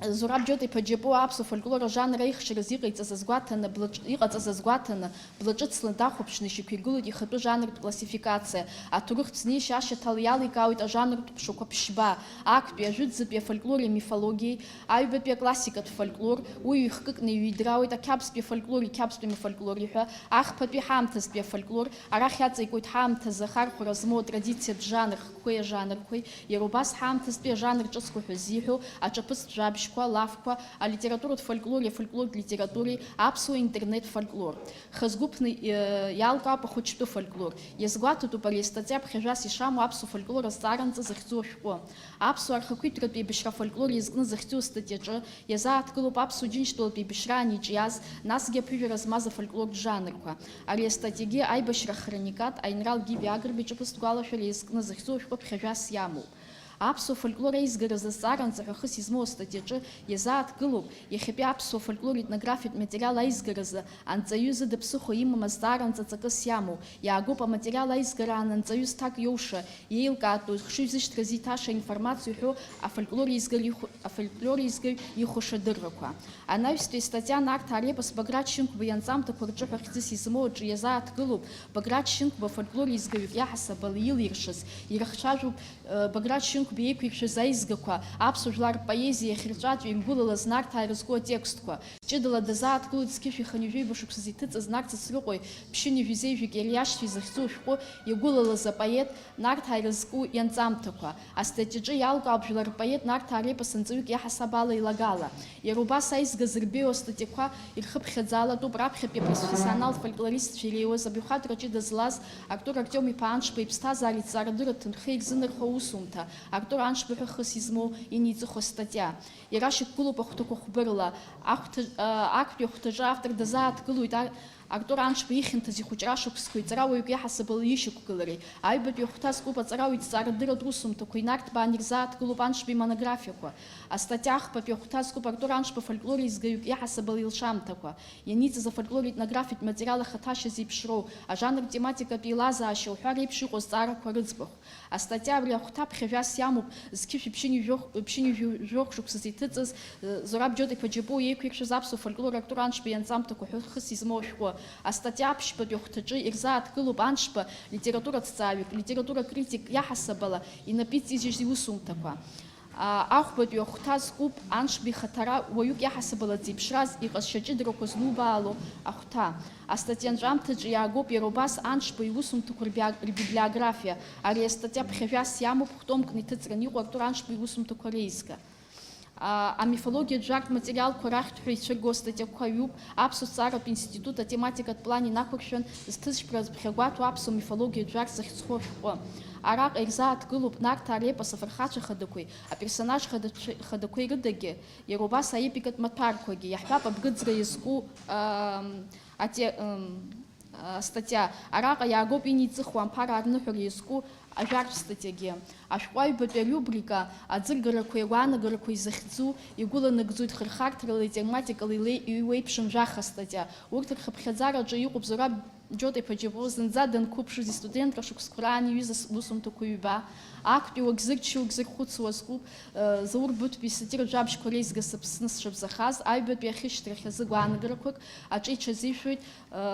Зураб Џьотиԥа Џьапуа аԥсуа фольклор ажанр аихшараз иҟаҵаз азгәаҭаны блаҿыцла дахәаԥшны ишьақәиргылоит ихатәы жанртә классификациа. Аҭоурых ҭзнеишьа ашьаҭала иаликаауеит ажанртә ԥшақәа ԥшьба, актәи, ажәытәӡатәи афольклори амифологиеи, аҩбатәи аклассикатә фольклор, уи ихкыкны иҩидраауеит ақьабзтәи афольклори, иқьабзтәи амифольклори ҳәа, ахԥатәи ҳаамҭазтәи афольклор, арахь иаҵаикуеит ҳаамҭазы ахархәара змоу атрадициатә жанр хқәеи ажанрқәеи, иара убас ҳаамҭазтәи ажанр ҿыцқәа ҳәа зиҳәоу аҿаԥыцтә жәабжьқәа, лавқәа, алитературатә фольклори, афольклортә литературеи, аԥсуа интернет фольклор. Хазгәыԥны иалкаауп ахәыҷтәы фольклор. Иазгәаҭатәуп ари астатиа ԥхьажәас ишамоу аԥсуа фольклор азҵааранҵа захьӡу ашәҟәы. Аԥсуаа рхақәиҭтәратә еибашьра фольклор иазкны захьӡу астатиаҿы иазааҭгылоуп аԥсуа џьынџьтәылатә еибашьра аниҿиаз, насгьы аԥыжәара змаз афольклортә жанрқәа. Ари астатиагьы аибашьра хроникат аинрал Гиви Агрба иҿаԥыцтә гәалашәара иазкны захьӡу ашәҟәы ԥхьажәас иамоуп. аԥсуа фольклор аизгаразы азҵааранӡа ҳәа хыс измоу астатиаҿы иазааҭгылоуп иахьатәи аԥсуа фольклор етнографиатә материал аизгаразы анҵаҩы зыда ԥсыхәа имам азҵааранӡа ҵакыс иамоу, иаагоуп аматериал аизгараан анҵаҩы зҭак иоуша, иеилкаатәу хшыҩ зышьҭра зиҭаша информациа ҳәо афольклор еизгаҩ ихәо шадыррақәа. Анаҩстәи статиа Нарҭаа репос Баграт Шьынқәба ианҵамҭақәа рҿы ҳәа хьӡыс измоу аҿы иазааҭгылоуп Баграт Шьынқәба фольклор еизгаҩык иаҳасабала илиршаз, ирыхцәажәоуп Баграт Шьынқәба еиқәиршаз аизгақәа, аԥсуа жәлар рпоезиа иахьырҿаҵәо иргәылалаз Нарҭаа ирызку атекстқәа. Ҷыдала дазааҭгылоит зқьышә иханҩажәеиба шықәса иҭыҵыз Нарҭаа Срыҟәеи ԥшьынҩажәи-зеижәик иариашьцәеи захьӡу ашәҟәы игәылалаз апоет Нарҭаа ирызку ианҵамҭақәа. Астатиаҿы иалкаауп жәлар рпоет Нарҭаа репос анҵаҩык иаҳасабала илагала. Иара убас аизгаз рбеиу астатиақәа ирхыԥхьаӡалатәуп раԥхьатәи апрофессионал фольклористцәа иреиуаз абиухатәраҿы дазлаз актор Артем иԥа Аншба иԥсҭазаара иҭҵаарадырратә ҭынхеи ирзынархо аусумҭа, актор Аншба ҳәа хыс измоу иниҵыхо астатиа. Иара шьақәгылоуп ахәҭақәа хәбырла, актәи ахәҭаҿы автор дазааҭгылоит актор Аншба ихьанҭаз ихәыҷра шықәсқәа иҵарауаҩык иаҳасабала ишьақәгылареи, аҩбатәи ахәҭа зкуп аҵарауаҩ иҭҵаарадырратә усумҭақәа инарҭбаан ирзааҭгылоуп Аншба имонографиақәа. Астатиа ахԥатәи ахәҭа зкуп актор Аншба фольклор еизгаҩык иаҳасабала илшамҭақәа. Ианиҵаз афольклор етнографиатә материал ахаҭашьа зеиԥшроу, ажанр тематикатә еилазаашьа уҳәара еиԥш иҟоу азҵаарақәа рыӡбахә. Астатиа абри ахәҭа ԥхьажәас иамоуп зқьышә ԥшьынҩажәох шықәсаз иҭыҵыз Зураб Џьота-иԥа Џьапуа иеиқәиршаз аԥсуа фольклор актор Аншба ианҵамҭақәа ҳәа хыс измоу ашәҟәы. Астатиа аԥшьбатәи ахәҭаҿы ирзааҭгылоуп Аншба литератураҭҵааҩык, литературакритик иаҳасабала инапиҵижьыз иусумҭақәа. Ахәбатәи ахәҭа зкуп Аншба ихаҭара уаҩык иаҳасабала дзеиԥшраз иҟазшьа ҷыдарақәа знубаало ахәҭа. Астатианҵәамҭаҿы иаагоуп иара убас Аншба иусумҭақәа рбиблиографиа. Ари астатиа ԥхьажәас иамоуп хәтомкны иҭыҵраны иҟоу актор Аншба иусумҭақәа реизга. Амифологиатә жәартә материалқәа рахьтә ҳәа ицәырго астатиақәа ҩуп, аԥсуа зҵааратә институт атематикатә план инақәыршәан зҭызшьԥраз ԥхьагәаҭоу аԥсуа мифологиатә жәартә захьӡхо ашәҟәы. Араҟа ирзааҭгылоуп Нарҭаа репос афырхацәа хадақәеи, аперсонаж хадақәеи рыдагьы, иара убас аепикатә маҭәарқәагьы, иаҳҳәап абгыӡра иазку статиа. Араҟа иаагоуп иниҵыхуа амԥара арныҳәара иазку ажәартә статиагьы. Ашәҟәы аҩбатәи арубрика аӡыргарақәа, игәаанагарақәа изахьӡу, игәыланагӡоит хырхарҭрала, тематикала иуеиԥшым жәаха статиа. Урҭ рхыԥхьаӡараҿы иҟоуп Зураб Џьота-иԥа Џьапуа зынӡа данқәыԥшыз истудентра шықәсқәа раан иҩыза усумҭақәа ҩба, актәи уагьзырччо уагьзырхәыцуа зкуп Заур Быҭәбеи сатиратә жәабжьқәа реизга сыԥсны сшыбзахаз, аҩбатәи ахьышьҭрахь азы гәаанагарақәак аҿы иҽазишәоит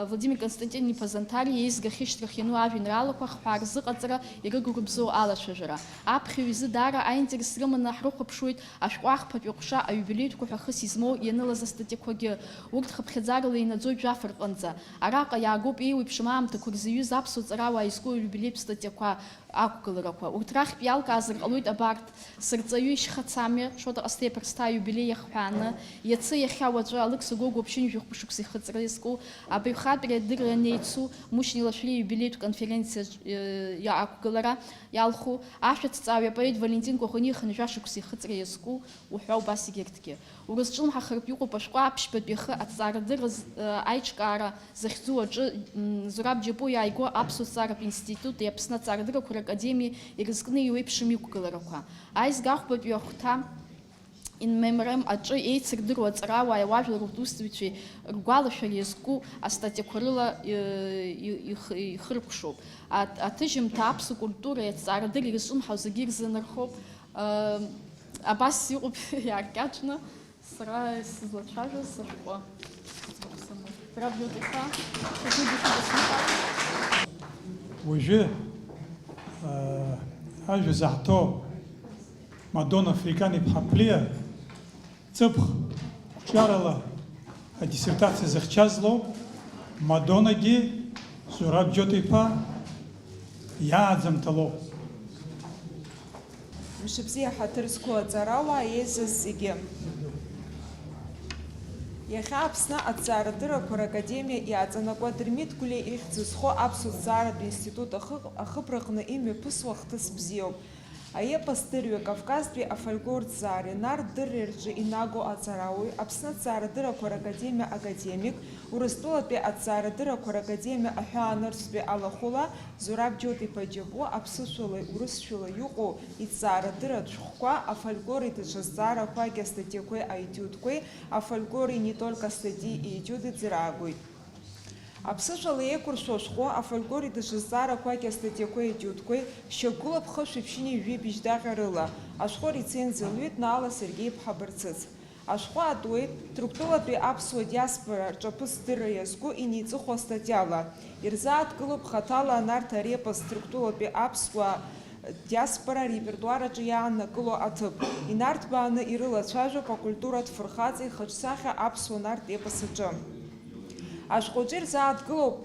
Владимир Константин-иԥа Занҭариа еизга ахьышьҭрахь иану ажәеинраалақәа хҳәаа рзыҟаҵара, ирыгәырбзоу алацәажәара. Аԥхьаҩ изы даара аинтерес рыманы ҳрыхәаԥшуеит ашәҟәы ахԥатәи аҟәша аиубилеитқәа ҳәа хыс измоу ианылаз астатиақәагьы, урҭ хыԥхьаӡарала инаӡоит жәаф рҟынӡа. Араҟа иаагоуп еиуеиԥшым аамҭақәа рзыҩыз аԥсуа ҵарауаа изку аиубилеитә статиақәа ақәгыларақәа. Урҭ рахьтә иалкаазар ҟалоит абарҭ сырҵаҩы ишьхацамҩа Шота Ҟасҭеи аԥырсҭа аиубилеи иахҳәааны, иацы иахьа уаҵәы Алықса Гогәуа ԥшьынҩажәохә шықәса ихыҵра иазку, абаҩхатәреи адырра анеицу Мушьни Лашәриа аиубилеитә конференциа ақәгылара иалху, ашәаҭҵааҩ апоет Валентин Кәаӷәаниа ихынҳәа шықәса ихыҵра иазку, уҳәа убас егьырҭгьы. Урызҿлымҳахартә иҟоуп ашәҟәы аԥшьбатәи ихы аҭҵаарадырра аиҿкаара захьӡу аҿы Зураб Џьапуа иааигәо аԥсуа зҵааратә институти Аԥсны аҭҵаарадыррақәа ракадемиа ирызкны иуеиԥшым иқәгыларақәа. Аизга ахәбатәи ахәҭа in memorem аҿы еицырдыруа аҵарауааи ауажәлар урҭусҵаҩцәеи ргәалашәара иазку астатиақәа рыла ихыркәшоуп. Аҭыжьымҭа аԥсуа культуреи аҭҵаарадырреи ирызҿлымҳау зегьы ирзынархоуп. Абас иҟоуп иааркьаҿны сара сызлацәажәаз ашәҟәы. Зураб Џьота-иԥа, уажәы ажәа заҳҭо Мадона Африкан-иԥҳа Ԥлиа ҵыԥх қәҿиарала адиссертациа захьчазлоуп. Мадонагьы Зураб Џьота-иԥа иааӡамҭалоуп. Мшыбзиа ҳаҭыр зқәу аҵарауаа еизаз зегьы. Иахьа Аԥсны аҭҵаарадыррақәа ракадемиа иааҵанакуа Дырмит Гәлиа ихьӡ зхо аԥсуа зҵааратә институт ахыԥраҟны имҩаԥысуа хҭыс бзиоуп. Аепос дырҩа Кавказтәи афольклорҭҵаареи нартдырреи рҿы инаго аҵарауаҩ, Аԥсны аҭҵаарадыррақәа ракадемиа академик, Урыстәылатәи аҭҵаарадыррақәа ракадемиа аҳәаанырцәтәи алахәыла Зураб Џьот-иԥа Џьапуа аԥсышәала, урысшәала иҟоу иҭҵаарадырратә шәҟәқәа, афольклори даҽа зҵаарақәагьы астатиақәеи аетиудқәеи, афольклори не только статьи и этюды ӡыраагоит. Аԥсышәала еиқәыршәо ашәҟәы, афольклори даҽа зҵаарақәагьы астатиақәеи аетиудқәеи, шьақәгыла ԥхышәи ԥшьыни жәибжь даҟьарыла, ашәҟәы рецензиа лҩит Наала Сергеи-ԥҳа Барцыц. Ашәҟәы атуеит Ҭырқәтәылатәи аԥсуа диаспора рҿаԥыцдырра иазку инеиҵыху астатиала. Ирзааҭгылоуп хаҭала анарҭ арепос Ҭырқәтәылатәи аԥсуаа диаспора репертуараҿы иааннакыло аҭыԥ. Инарҭбааны ирылацәажәоуп акультуратә фырхаҵа ихаҿсахьа аԥсуа нарҭ епос аҿы. Ашәҟәаҿы ирзааҭгылоуп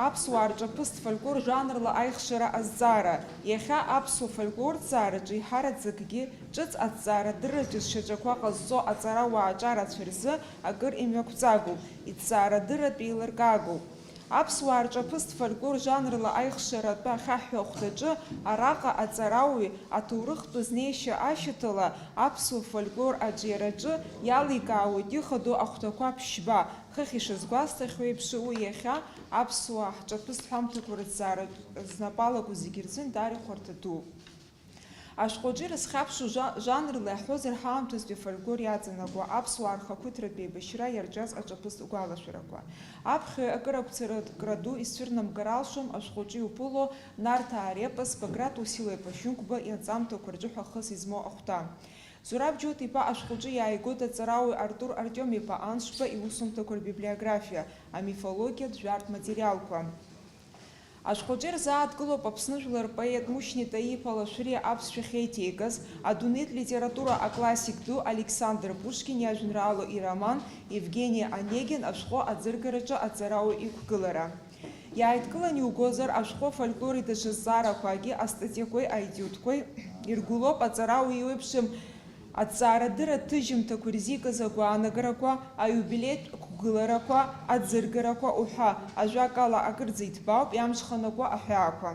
аԥсуаа рҿаԥыцтә фольклор жанрла аихшара азҵаара. Иахьа аԥсуа фольклорҭҵаараҿы иҳараӡакгьы ҿыц аҭҵаарадырратә шьаҿақәа ҟазҵо аҵарауаа аҿарацәа рзы акыр имҩақәҵагоуп, иҭҵаарадырратә еилыркаагоуп. Аԥсуаа рҿаԥыцтә фольклор жанрла аихшаратәы ахьаҳәа ахәҭаҿы араҟа аҵарауаҩ аҭоурыхтә знеишьа ашьаҭала аԥсуа фольклор аҿиараҿы иаликаауеит ихадоу ахәҭақәа ԥшьба. Хыхь ишазгәасҭахьоу еиԥш уи иахьа аԥсуаа ҳҿаԥыцтә ҳәамҭақәа рыҭҵааратә знапалақәа зегьы рзын дарихәарҭа дууп. Ашәҟәаҿы ирызхьаԥшу жанрла иаҳҳәозар ҳаамҭазтәи фольклор иаҵанакуа аԥсуаа рхақәиҭратә еибашьра иарҿиаз аҿаԥыцтә гәалашәарақәа. Аԥхьаҩ акырақәцара краду исцәырнамгар алшом ашәҟәаҿы иуԥыло Нарҭаа репос Баграт Усила-иԥа Шьынқәба иаҵамҭақәа рҿы хыс измоу ахәҭа. Зураб Џьот-иԥа ашәҟәаҿы иааигоит аҵарауаҩ Артур Артиом-иԥа Аншба иусумҭақәа рбиблиографиа, амифологиатә жәартә материалқәа. Ашәҟәаҿы ирзааҭгылоуп Аԥсны жәлар поет Мушьни Таиф Алашәриа аԥсшәа ахьеиҭеигаз, адунеитә литература аклассик ду Александр Пушкин иажәеинраала ироман Евгений Онегин ашәҟәы аӡыргараҿы аҵарауаҩ иқәгылара. Иааидкылан иугозар ашәҟәы фольклори даҽа зҵаарақәагьы астатиақәеи аетиудқәеи иргәылоуп аҵарауаҩ иеиԥшым аҭҵаарадырратә ҭыжьымҭақәа ирзикыз агәаанагарақәа, аиубилеитә қәгыларақәа, аӡыргарақәа уҳәа ажәакала акырӡа иҭбаауп иамҽханакуа аҳәаақәа.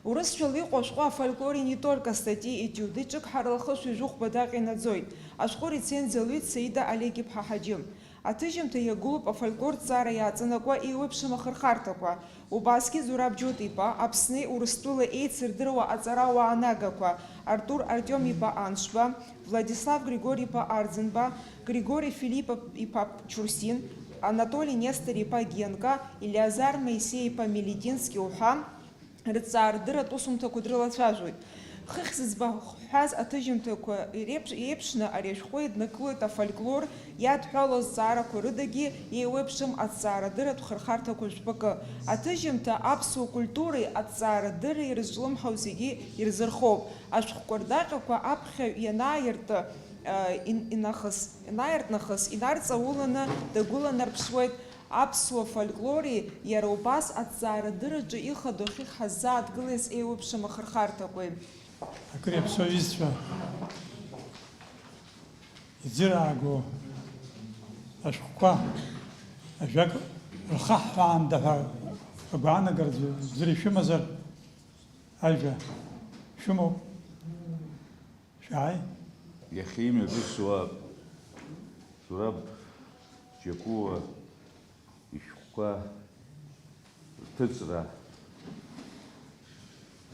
Урысшәала иҟоу ашәҟәы афольклори не только статьи етиуды ҿык-ҳара лхышәҩ жәыхәба даҟьа инаӡоит. Ашәҟәы рецензиа лҩит Саида Олег-иԥҳа Ҳаџьым. Аҭыжьымҭа иагәылоуп афольклорҭҵаара иаҵанакуа еиуеиԥшым ахырхарҭақәа. Убасгьы Зураб Џьот-иԥа Аԥсни Урыстәыла еицырдыруа аҵарауаа анагақәа Артур Артиом-иԥа Аншба, Владислав Григорий-иԥа Арӡынба, Григорий Филипп-иԥа Чурсин, Анатолий Нестор-иԥа Генка, Илиазар Моисеи-иԥа Меледински уҳәа рыҭҵаарадырратә усумҭақәа дрылацәажәоит. Хыхь зыӡбахәҳәаз аҭыжьымҭақәа еиԥшны ари ашәҟәы иднакылоит афольклор иадҳәалоу азҵаарақәа рыдагьы еиуеиԥшым аҭҵаарадырратә хырхарҭақәа жәпакы. Аҭыжьымҭа аԥсуа культуреи аҭҵаарадырреи ирызҿлымҳау зегьы ирзырхоуп. Ашәҟәқәа рдаҟьақәа аԥхьаҩ инаиртнахыс инарҵауланы дагәыланарԥшуеит аԥсуа фольклори иара убас аҭҵаарадырраҿы ихадоу ахьы ҳаззааҭгылаз еиуеиԥшым ахырхарҭақәеи. Акыр иаԥсоу аҩызцәа иӡырааго ашәҟәқәа ажәак рхаҳҳәаанда ҳәа агәаанагара ӡәыр ишәымазар ажәа шәымоуп. Шәааи. Иахьимҩаԥысуа Зураб Џьапуа ишәҟәқәа рҭыҵра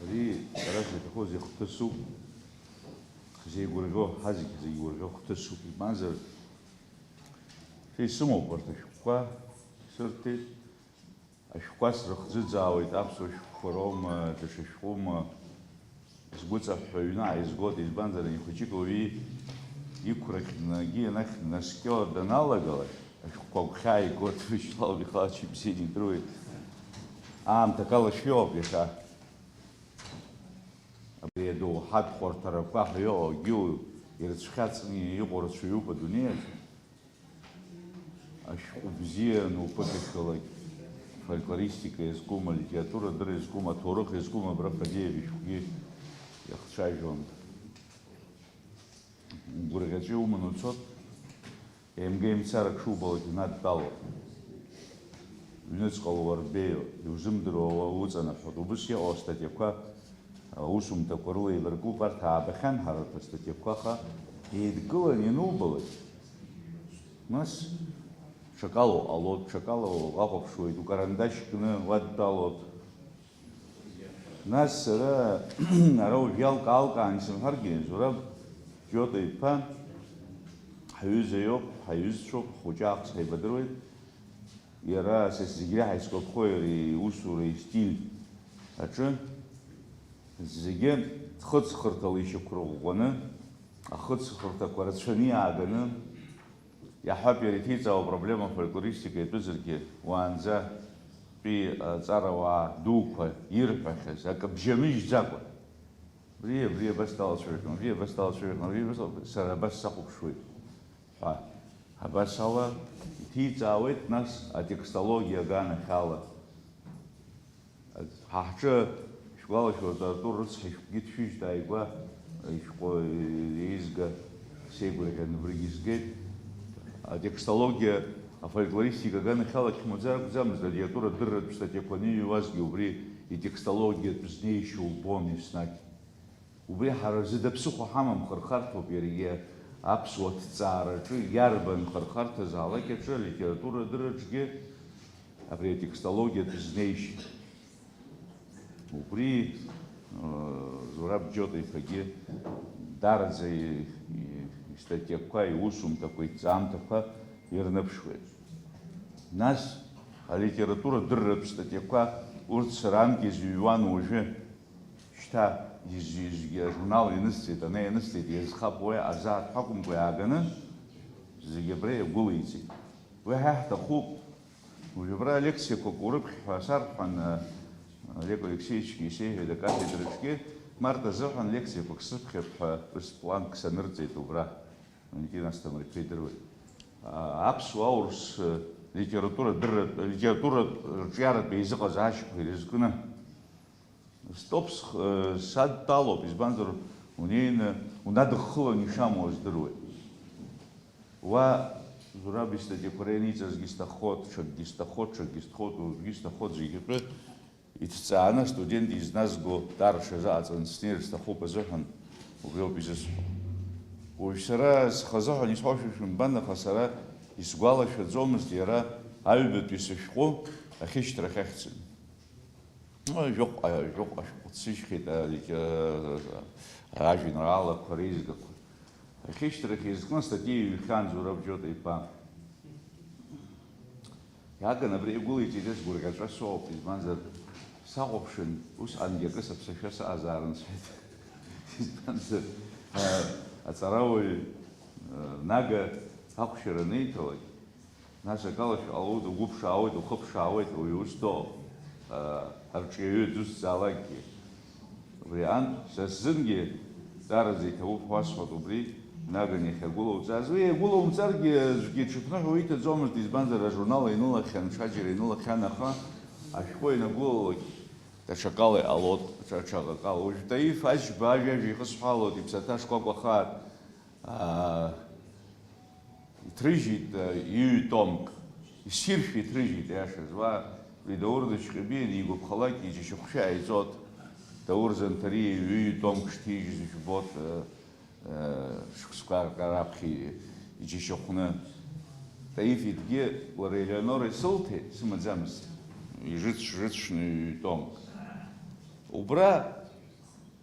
ари сара сзаҭаху зегь хәҭысуп, ҳзеигәырӷьо, ҳазегь ҳзеигәырӷьо хәҭысуп. Избанзар исымоуп арҭ ашәҟәқәа, сырҭеит. Ашәҟәқәа срыхӡыӡаауеит, аԥсуа шәҟәқәа роума, даҽа шәҟәума, сгәыҵаҳәҳәа аҩны ааизгоит. Избанзар ихәыҷык уаҩы иқәрахьнагьы анахь днаскьо даналагалак, ашәҟәқәа агәхьаа игоит, Вячеслав Михайлович ибзианы идыруеит. Аамҭа калашәиоуп иахьа. Абри адоуҳатә хәарҭарақәа ҳәоугьы ирыцәхьаҵны иҟоу рацәаҩуп адунеиаҿ. Ашәҟәы бзианы уԥыхьашәалак фольклористика иазкума, литературадырра иазкума, аҭоурых иазкума абра Фадеев ишәҟәгьы иахцәажәон. Гәырӷьаҵәа иуманы уцот, еимга-еимцарак шубалак инадтәалоуп. Ҩныҵҟала уарбеио, иузымдыруа уҵанаҳәоит. Убыс иҟоу астатиақәа аусумҭақәа рыла еилыргоуп арҭ аабахьан ҳаратә астатиақәа, аха еидгылан ианубалак, нас ҽакало ҟалот, ҽакало аҟәаԥшуеит, укарандашь кны уадтәалот. Нас сара ара уажә иалкаалкаан исымҳәаргьы, Зураб Џьота-иԥа ҳаҩыза иоуп, ҳаҩызцәоуп, хәыҷы аахыс ҳаибадыруеит. Иара са зегьы реиҳа исгәаԥхо иара иусура истиль аҿы зегьы хыҵхырҭала ишьақәырӷәӷәаны, ахыҵхырҭақәа рацәаны иааганы, иаҳҳәап иара иҭеиҵаауа апроблема фольклористика иатәызаргьы уаанӡатәи аҵарауаа дуқәа ирҳәахьаз акы бжьамыжьӡакәа. Абри абас далацәажәон, абри абас далацәажәон, сара абас сахәаԥшуеит ҳәа. Абас ала иҭеиҵаауеит, нас атекстологиа аганахьала. Ҳаҳҿы шәгәалашәоит, Артур рыцҳа ишәҟәгьы дшәыжьт ааигәа, ишәҟәы еизга сеигәырӷьан убригьы изгеит. Атекстологиа афольклористика аганахьала хьмаӡа акәӡамызт, алитература дырратә статиақәа аниҩуазгьы убри итекстологиатә знеишьа убон еснагь. Убри ҳара рзы даԥсыхәа ҳамам, хырхарҭоуп иаргьы аԥсуа ҭҵаараҿы иарбан хырхарҭазаалак аҿы алитература дырраҿгьы абри атекстологиатә знеишьа. Убри Зураб Џьота-иԥагьы дараӡа истатиақәа, иусумҭақәа, иҭҵаамҭақәа ирныԥшуеит. Нас алитература дырратә статиақәа урҭ сара анкьа изыҩуан уажәы, шьҭа ажурнал ианысҵеит, ана ианысҵеит, иазхап уи азаат ҳакәымкәа иааганы зегьы абра иагәылеиҵеит. Уи ҳа ҳҭахуп, уажәы абра алекциақәак урыԥхь ҳәа сарҳәан Олег Алексеевичгьы исеиҳәеит акафедраҿгьы, Март азыҳәан лекциақәак сыԥхьап ҳәа планк санырҵеит убра, Валентин Асҭамыр-иԥа идыруеит. Аԥсуа аурыс литература рҿиаратә еизыҟазаашьақәа ирызкны стоп садтәалоуп, избанзар унеины унадыххылан ишамуа здыруеит. Уа Зураб истатиақәа ианиҵазгьы сҭаххот, ҽакгьы сҭаххот, ҽакгьы сҭаххот, уажәгьы сҭаххот, зегьы иҭҵааны студент изназго дарша зааҵаны снеир сҭахуп азыҳәан убри ауп изысҳәо. Уажә сара схазыҳәан исҳәошәа шәымбан, аха сара исгәалашәаӡомызт иара аҩбатәи сышәҟәы ахьышьҭрахь ахьцын. Жәохәҟа ашәҟәы дсыжьхьеит ажәеинраалақәа реизгақәа. Ахьышьҭрахь изкны статиа иҩхьан Зураб Џьота-иԥа. Иааган абри игәылеиҵеит сгәырӷьаҵәа соуп, избанзар сахәаԥшын, усҟангьы акы саԥсашәа саазаарын сҳәеит. Избанзар аҵарауаҩ нага ахәшьара аниҭалак, нас акалашәа ҟалоит, угәы ԥшаауеит, ухы ԥшаауеит, уи ус доуп. Арҿиаҩы дузҵаалакгьы. Убри ан са сзынгьы дараӡа иҭабуп ҳәасҳәот убри наган иахьагәылоуҵаз. Уи иагәылоумҵаргьы аӡәгьы ҽыԥныҳәа иҭаӡомызт, избанзар ажурнал инылахьан, ҽаџьара инылахьан, аха ашәҟәы ианагәылалак даҽакала иҟалот, ҽакала. Уажә Таиф Аџьба ажәа ихысҳәалот, иԥсаҭа шкәакәа хаат иҭрыжьит иҩ-томк, issirшәа иҭрыжьит иашаз. Даур дышҟьабиан игәаԥхалак иџьашьахәшәа ааиҵот, Даур Занҭариа иҩ-томк шҭижьыз ижәбот, шықәсқәак раԥхьа иџьашьахәны. Таиф иҭгьы лара Елеонора исылҭеит, сымаӡамызт, ижыцшны иҩ-томк. Убра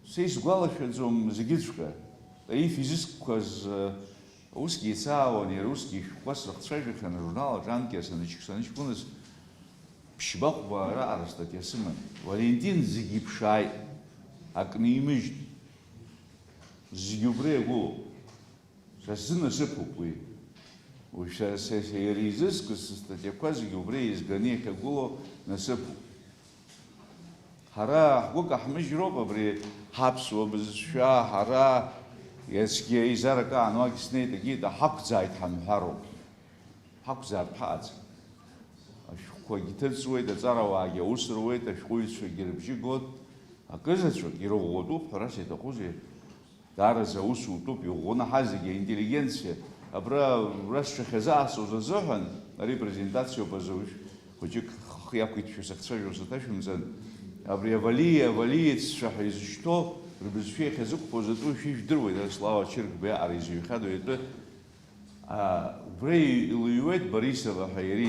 са исгәалашәаӡом зегьыҵәҟьа. Таиф изызкқәаз усгьы ицаауан, иара усгьы ишәҟәқәа срыхцәажәахьан ажурналаҿ анкьа саныҷкәыназ. Ԥшьбаҟәба раҟара статиа сыман. Валентин зегьы иԥшааит, ак нимыжьт. Зегьы убри иагәылоуп. Са сзынасыԥуп уи. Уажә са иара изызкыз статиақәа зегьы убри еизганы иахьагәылоу насыԥуп. Ҳара ҳгәы каҳмыжьроуп абри ҳаԥсуа бызшәа, ҳара иацәгьы еизарак аануагь снеит, егьит ҳақәӡааит ҳамҳәароуп. Ҳақәӡаап ҳааӡа. Ашәҟәқәагьы ҭыҵуеит, аҵарауаагьы аус руеит, ашәҟәыҩҩцәагьы рыбжьы гот, акызаҵәык ирӷәӷәатәуп, ҳәарас иаҭахузеи, дараӡа аус утәуп, иӷәӷәаны зегьы аинтеллигенциа. Абра сшахьазаасоз азыҳәан, арепрезентациоуп азы хәыҷык хы иақәиҭшәа сахцәажәо саҭашәымҵан, абри авалиеццәа ҳәа изышьҭоу рбызшәа иахьазықәԥоз атәы шәижәдыруеит, Слава Чыргбеи аҟара изыҩхьадоу атәы. Убра илыҩуеит Борисова ҳәа иара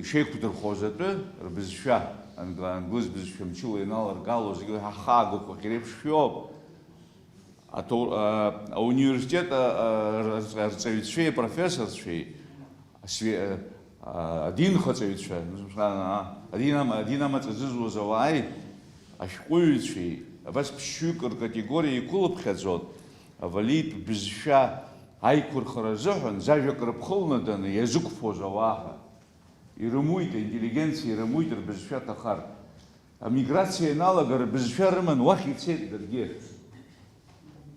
ишеиқәдырхоз атәы рбызшәа, англыз бызшәа мчыла иналаргало зегьы ҳахаагақәа реиԥш шәоуп. Ауниверситет арҵаҩцәеи апрофессорцәеи адинхаҵаҩцәа, адин амаҵ азызуаз ауааи ашәҟәыҩҩцәеи абас ԥшьҩык ркатегориа еиқәылыԥхьаӡон авалиитә бызшәа аиқәырхара азыҳәан зажәак рыԥхылнаданы иазықәԥоз ауаа ҳәа. Ирымуит аинтеллигенциа, ирымуит рбызшәа ҭахар. Амиграциа ианалага рбызшәа рыман уахь ицеит даргьы.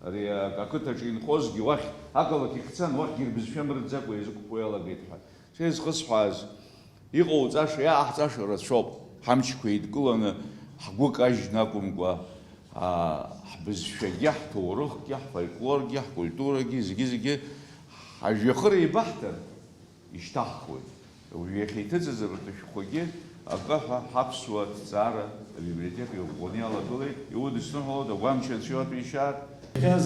Ари ақыҭаҿы инхозгьы уахь, ақалақь ихцан, уахьгьы рбызшәа мырӡакәа иазықәԥо иалагеит ҳәа. Шеизхысҳәааз, иҟоуҵаша, иааҳҵаша рацәоуп. Ҳамчқәа еидкыланы, ҳгәы кажьны акәымкәа, ҳбызшәагьы, ҳҭоурыхгьы, ҳфольклоргьы, ҳкультурагьы, зегьы-зегьы ҳажәҩахыр еибаҳҭар ишьҭаҳхуеит. Уажәы иахьеиҭыҵыз ртә ашәҟәқәагьы акаҳәа ҳаԥсуа ҭҵаара абиблиотека иӷәӷәаны иалагылеит. Иудысныҳәалоит агәамч анцәа атәишьаат.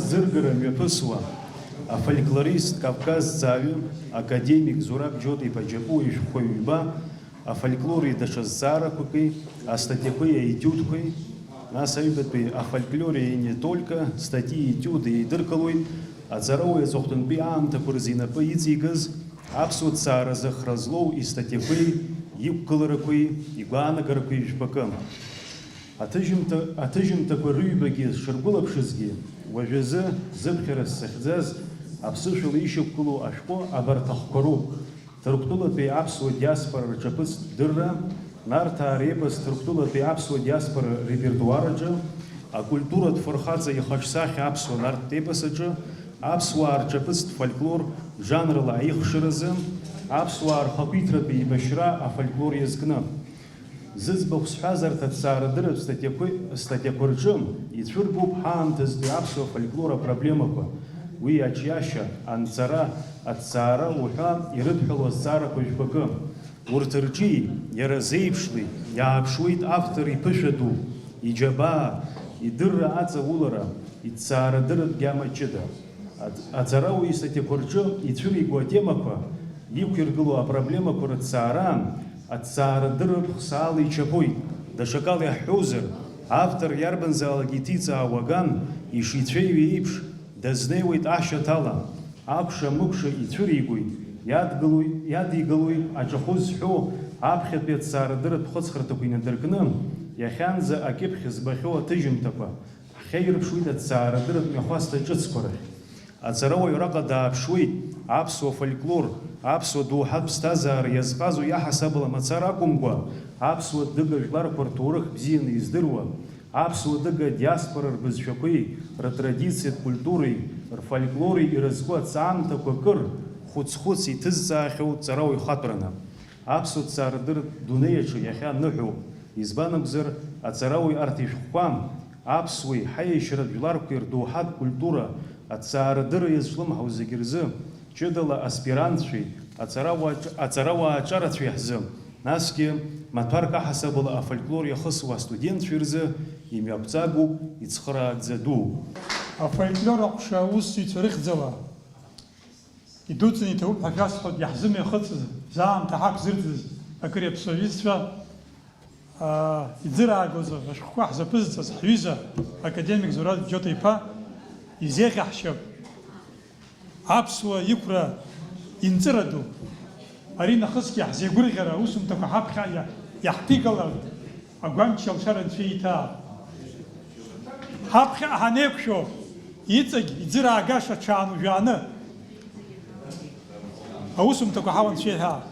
Зыргара мҩаԥысуа афольклорист кавказҵааҩы академик Зураб Џьотеиԥа Џьапуа ишәҟәқәа ҩба афольклори даҽа зҵаарақәаки, астатиақәеи, аетиудқәеи, нас аҩбатәи афольклори не только статьи, етиуди еидыркылоит аҵарауаҩ аҵыхәтәантәи аамҭақәа рзы инапы иҵигаз аԥсуа ҭҵаара зыхра злоу истатиақәеи, иқәгыларақәеи, игәаанагарақәеи жәпакы. Аҭыжьымҭақәа рыҩбагьы сшыргәылаԥшызгьы, уажәазы зыԥхьара сзахьӡаз аԥсышәала ишьақәгылоу ашәҟәы абарҭ ахқәа роуп. Ҭырқәтәылатәи аԥсуа диаспора рҿаԥыц дырра, Нарҭаа репос ҭырқәтәылатәи аԥсуа диаспора репертуараҿы, акультуратә фырхаҵа ихаҿсахьа аԥсуа нарҭ епосаҿы, аԥсуаа рҿаԥыцтә фольклор жанрла аихшаразы, аԥсуаа рхақәиҭратәи еибашьра афольклор иазкны. Зыӡбахә сҳәазарҭа ҭҵаарадырратә статиақәа рҿы ицәыргоуп ҳаамҭазтәи аԥсуа фольклор апроблемақәа, уи аҿиашьа, анҵара, аҭҵаара уҳәа ирыдҳәалоу азҵаарақәа жәпакы. Урҭ рҿи иара зеиԥшли иааԥшуеит автор иԥышәа ду, иџьабаа, идырра аҵаулара, иҭҵаарадырратә гьама ҷыда. Аҵарауаҩ истатиақәа рҿы ицәыриго атемақәа, иқәиргылоу апроблемақәа рыҭҵаара, аҭҵаарадырратә хсаала ичаԥоит. Даҽакала иаҳҳәозар, автор иарбанзаалак иҭиҵаауа аган ишицәеиҩо еиԥш дазнеиуеит ашьаҭала, акәша-мыкәша ицәыригоит, иадигалоит аҿахәы зҳәо аԥхьатәи аҭҵаарадырратә хыҵхырҭақәа инадыркны, иахьанӡа акьыԥхь збахьоу аҭыжьымҭақәа ҳхьаирԥшуеит аҭҵаарадырратә мҩахәасҭа ҿыцқәа рахь. Аҵарауаҩ араҟа дааԥшуеит аԥсуа фольклор, аԥсуа доуҳатә ԥсҭазаара иазҟазу иаҳасабала мацара акәымкәа, аԥсуа дыга жәларқәа рҭоурых бзианы издыруа, аԥсуа дыга диаспора рбызшәақәеи, ртрадициатә культуреи, рфольклори ирызку аҵаамҭақәа кыр хәыц-хәыц иҭызҵаахьоу ҵарауаҩ хатәраны. Аԥсуа ҭҵаарадырратә дунеиаҿы иахьа ныҳәоуп. Избан акәзар, аҵарауаҩ арҭ ишәҟәқәа аԥсуеи ҳаиашьаратә жәларқәеи рдоуҳатә культура аҭҵаарадырра иазҿлымҳау зегьы рзы ҷыдала аспирантцәеи, аҵарауаа аҿарацәеи ҳзы, насгьы маҭәарк аҳасабала афольклор иахысуа астудентцәеи рзы имҩақәҵагоуп, ицхырааӡа дууп. Афольклор аҟәша аусзуҩцәа рыхьӡала идуӡӡаны иҭабуп ҳәа шәасҳәоит, иаҳзымҩахыҵыз, заамҭа ҳақәзырӡыз акыр иаԥсуа иҩызцәа иӡыраагоз ашәҟәқәа ҳзаԥызҵаз ҳҩыза академик Зураб Џьотеиԥа изеиӷьаҳшьап аԥсуа иқәра инҵыра ду. Ари нахысгьы ҳзеигәырӷьара аусумҭақәа ҳаԥхьа иаҳҭигалартә агәамч алшара анцәа иҭаап. Ҳаԥхьа ҳанеиқәшәо иҵегь иӡыраагаша ҽаанужәааны аусумҭақәа ҳауа анцәа иҭаап.